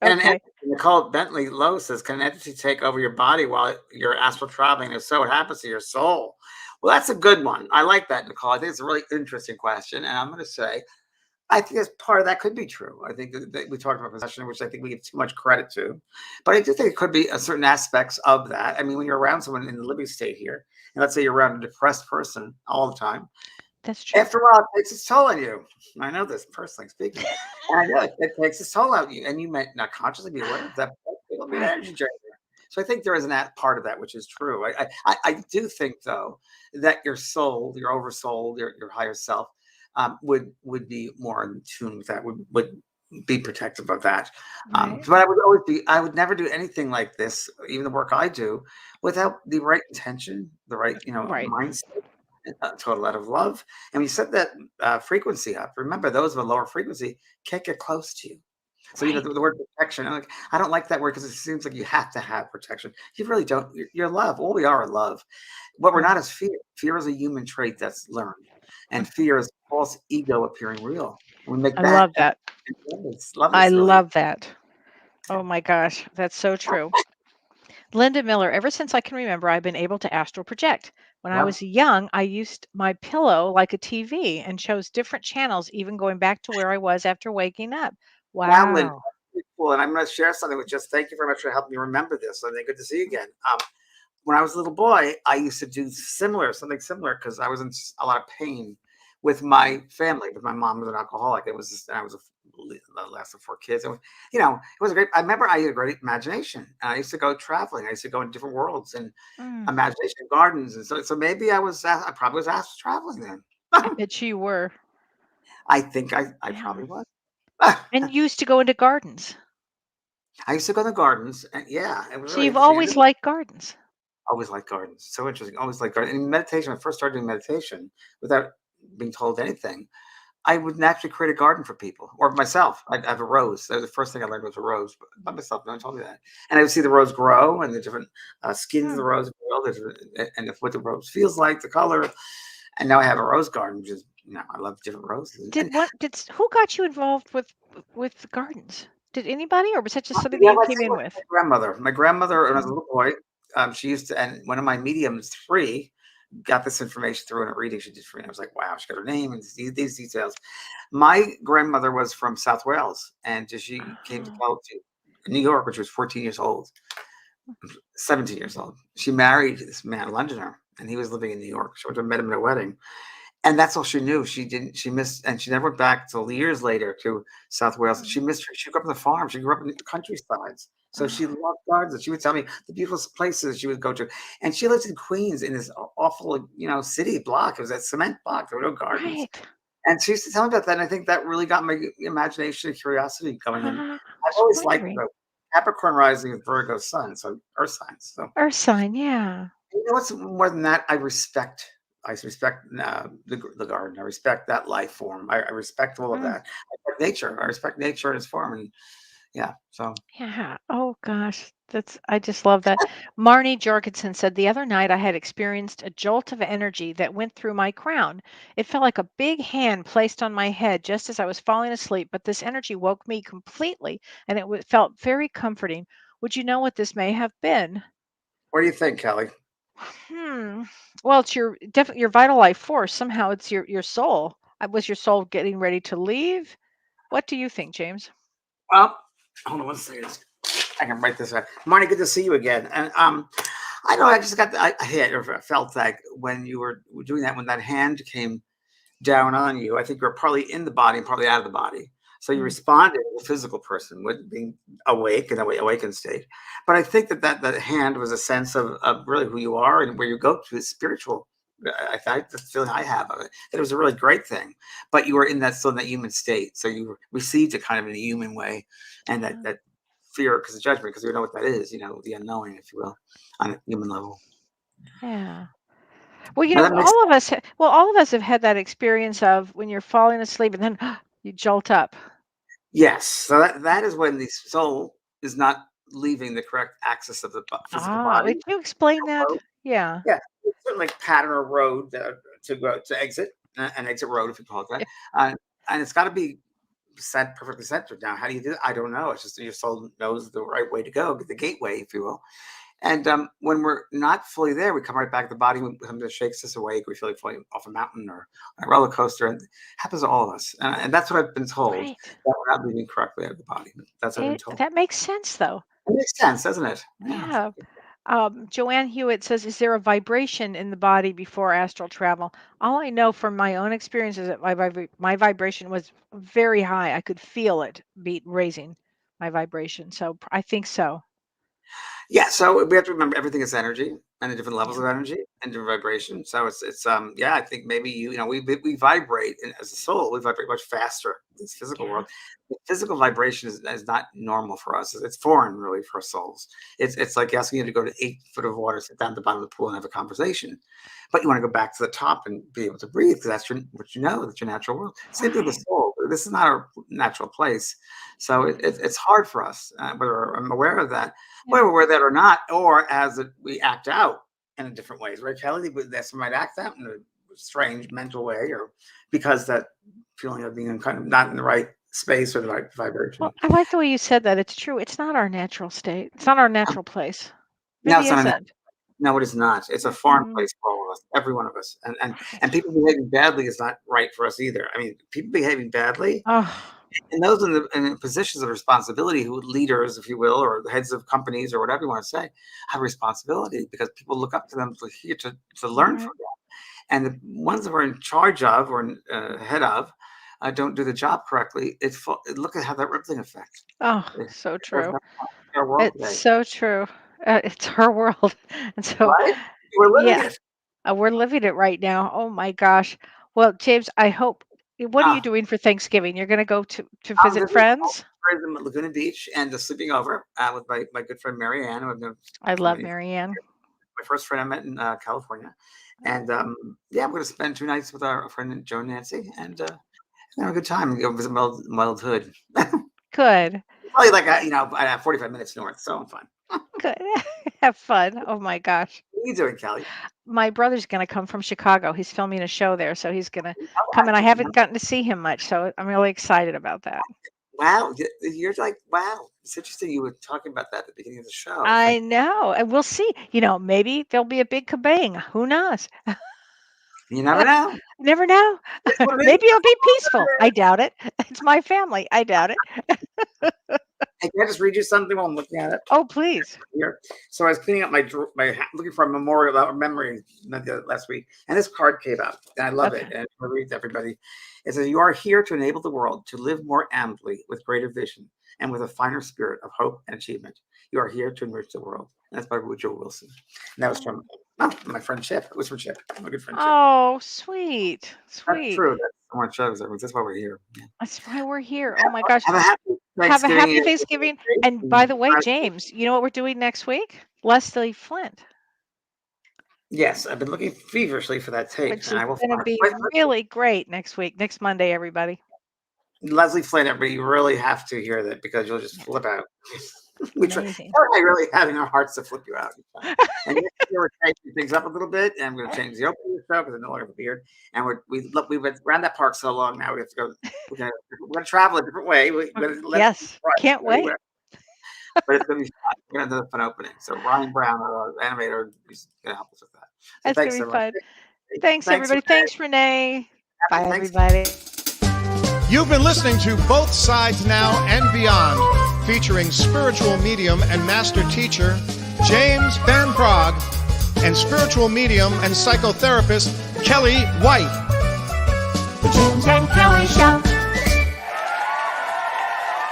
And an Okay. entity, Nicole Bentley Lowe says, can an entity take over your body while you're astral traveling? If so, what happens to your soul? Well, that's a good one. I like that, Nicole. I think it's a really interesting question. And I'm going to say, I think as part of that could be true. I think that we talked about possession, which I think we give too much credit to. But I do think it could be a certain aspects of that. I mean, when you're around someone in the living state here, and let's say you're around a depressed person all the time, That's true. after a while, it takes its toll on you. I know this personally speaking. And I know it takes its toll on you. And you might not consciously be aware of that, but it'll be an Right. energy drain. So I think there is an that part of that, which is true. I do think though that your soul, your oversoul, your higher self, would be more in tune with that. Would be protective of that. Right. But I would never do anything like this, even the work I do, without the right intention, the right Right. mindset, total out of love. And we set that frequency up. Remember, those of a lower frequency can't get close to you. So, Right. the word protection, I don't like that word because it seems like you have to have protection. You really don't. You're love. All we are love. What we're Right. not is fear. Fear is a human trait that's learned. And fear is false ego appearing real. We make I that. love that. Love I is really. love that. Oh my gosh, that's so true. Linda Miller, ever since I can remember, I've been able to astral project. When I Yep. was young, I used my pillow like a TV and chose different channels, even going back to where I was after waking up. Wow, Linda. Wow. Cool. And I'm going to share something with just thank you very much for helping me remember this. And good to see you again. When I was a little boy, I used to do something similar, because I was in a lot of pain with my family. With my mom was an alcoholic. It was just, I was the last of 4 kids. It was a great. I remember I had a great imagination. I used to go traveling. I used to go in different worlds and Mm, imagination gardens, and so maybe I probably was asked traveling then. I bet you were. I think I Yeah. probably was. And you used to go into gardens. I used to go to the gardens, and yeah, it was So really you've interesting. always liked gardens. Always like gardens. So interesting. Always like gardens. In meditation, when I first started doing meditation, without being told anything, I would naturally create a garden for people or myself. I'd have a rose. That was the first thing I learned was a rose by myself. No one told me that. And I would see the rose grow and the different skins of Hmm. the rose grow, and what the rose feels like, the color. And now I have a rose garden, which is, I love different roses. And Who got you involved with the gardens? Did anybody, or was that just something that yeah, you let's came say it in was with? my grandmother. My grandmother, when I was a Okay. little boy, she used to, and one of my mediums, three, got this information through in a reading she did for me. I was like, wow, she got her name and these details. My grandmother was from South Wales, and she came to Oh, New York, which was 14 years old, 17 years old. She married this man, a Londoner, and he was living in New York. She went to met him at a wedding. And that's all she knew. She missed, and she never went back till years later to South Wales. mm, She missed her. She grew up on the farm. She grew up in the countrysides. So she oh, loved gardens. And she would tell me the beautiful places she would go to. And she lived in Queens in this awful, city block. It was a cement block. There were no gardens. right. And she used to tell me about that. And I think that really got my imagination and curiosity going. And I I've was always liked wondering. Capricorn rising with Virgo sun, so earth signs. So Earth sign, yeah. what's more than that? I respect the garden. I respect that life form. I respect all of Mm, that. I respect nature. I respect nature in its form, and Yeah. So Yeah. Oh gosh. I just love that. Marnie Jorgensen said the other night I had experienced a jolt of energy that went through my crown. It felt like a big hand placed on my head just as I was falling asleep, but this energy woke me completely and felt very comforting. Would you know what this may have been? what do you think, Kellee? Hmm. Well, it's your definitely your vital life force. Somehow it's your soul. Was your soul getting ready to leave? What do you think, James? Well, hold on one second. I can write this out. Marnie, good to see you again. And I know I just got I hit or felt like when you were doing that, when that hand came down on you, I think you're partly in the body and partly out of the body. So you Mm. responded as a physical person with being awake and awakened state. But I think that hand was a sense of really who you are and where you go to is spiritual. I thought the feeling I have of it, that it was a really great thing. But you were in that still in that human state. So you received it kind of in a human way. And Yeah. that fear because of judgment, because you know what that is, the unknowing, if you will, on a human level. Yeah. Well, But that makes all of us have had that experience of when you're falling asleep and then you jolt up. Yes. So that is when the soul is not leaving the correct axis of the physical Ah, body. would you explain that? Yeah. Yeah, it's sort of like pattern or road to go to exit, an exit road, if you call it that. Yeah. Uh, and it's got to be set perfectly centered. Now, how do you do it? I don't know. It's just your soul knows the right way to go, the gateway, if you will. And when we're not fully there, we come right back to the body. Something shakes us awake. We feel like falling off a mountain or a roller coaster. And it happens to all of us. And that's what I've been told, Right. that we're not moving correctly out of the body. That's what I've been told. That makes sense though. It makes sense, doesn't it? Yeah. Yeah. Joanne Hewitt says, "Is there a vibration in the body before astral travel?" All I know from my own experience is that my vibration was very high. I could feel it beat raising my vibration. So I think so. Yeah, so we have to remember everything is energy and the different levels Yeah. of energy and different vibration. So it's yeah, I think maybe we vibrate and as a soul, we vibrate much faster in this physical Yeah. world. The physical vibration is not normal for us. It's foreign really for souls. It's like asking you to go to 8 foot of water, sit down at the bottom of the pool and have a conversation. But you want to go back to the top and be able to breathe because that's what you know, that's your natural world. Same thing with the Right. soul. This is not our natural place. So it's hard for us, whether I'm aware of that, Yeah. whether we're aware of that or not, or as we act out in different ways, right, Kellee? That some might act out in a strange mental way, or because that feeling of being kind of not in the right space or the right Well, vibration. I like the way you said that. It's true. It's not our natural state. It's not our natural place. No, Really it's not a isn't. no, it is not. It's a foreign Mm-mm. place for all of us, every one of us, and Right. people behaving badly is not right for us either. I mean, people behaving badly, Oh, and those in the positions of responsibility, who leaders, if you will, or the heads of companies, or whatever you want to say, have responsibility because people look up to them to learn right. from them. And the ones that we're in charge of or head of don't do the job correctly. Look at how that rippling effect. Oh, It so goes true. back to our world It's today, so true. It's her world. And so, right? We're living yeah, it. we're living it right now. Oh my gosh. Well, James, I hope, what are you Ah, doing for Thanksgiving? You're going to go to I'm visit visiting friends? tourism at Laguna Beach and sleeping over with my good friend Mary Ann, who I've known I for love many. Marianne. My first friend I met in California, and Oh, yeah, we're going to spend 2 nights with our friend Joe Nancy and have a good time. Go visit Mild Hood. good. Probably like 45 minutes north, so I'm fine. Good. Have fun. Oh my gosh. What are you doing, Kellee? My brother's gonna come from Chicago. He's filming a show there, so he's gonna All come, right. and I haven't gotten to see him much, so I'm really excited about that. Wow, you're like, wow. It's interesting. You were talking about that at the beginning of the show. It's like I know, and we'll see. Maybe there'll be a big kabang. Who knows? you never know. Never know. It's what it is. Maybe it'll That's be what peaceful. it I is. doubt it. It's my family. I doubt it. Hey, can I just read you something while I'm looking at it Oh, please. here? So I was cleaning up looking for a memorial about memory last week, and this card came out, and I love it. Okay. And I read it to everybody. It says, "You are here to enable the world to live more amply with greater vision and with a finer spirit of hope and achievement. You are here to enrich the world." And that's by Woodrow Wilson. And that was Oh, from my friend Chip. It was from Chip, my good friend Chip. oh, sweet. That's Sweet. true. That's someone shows everyone. That's why we're here. Yeah. That's why we're here. Oh my gosh. Have a happy Have a Thanksgiving happy and Thanksgiving. And by the way, James, you know what we're doing next week? Leslie Flint, yes, I've been looking feverishly for that tape, which and is I will going to find be it. really great next week, next Monday, everybody. Leslie Flynn, we really have to hear that because you'll just flip out. Amazing. We're really having our hearts to flip you out. And we're changing things up a little bit, and we're going to change the opening of the show because I no longer have a beard. And we went around that park so long now we have to go. We're going to travel a different way. Yes, can't wait. But it's going to be fun. We're going to do a fun opening. So Ryan Brown, our animator, is going to help us with that. So that's going to be fun. Thanks everybody. Thanks, Renee. Bye, everybody. You've been listening to Both Sides Now and Beyond, featuring spiritual medium and master teacher James Van Praagh and spiritual medium and psychotherapist Kellee White. The James and Kellee Show.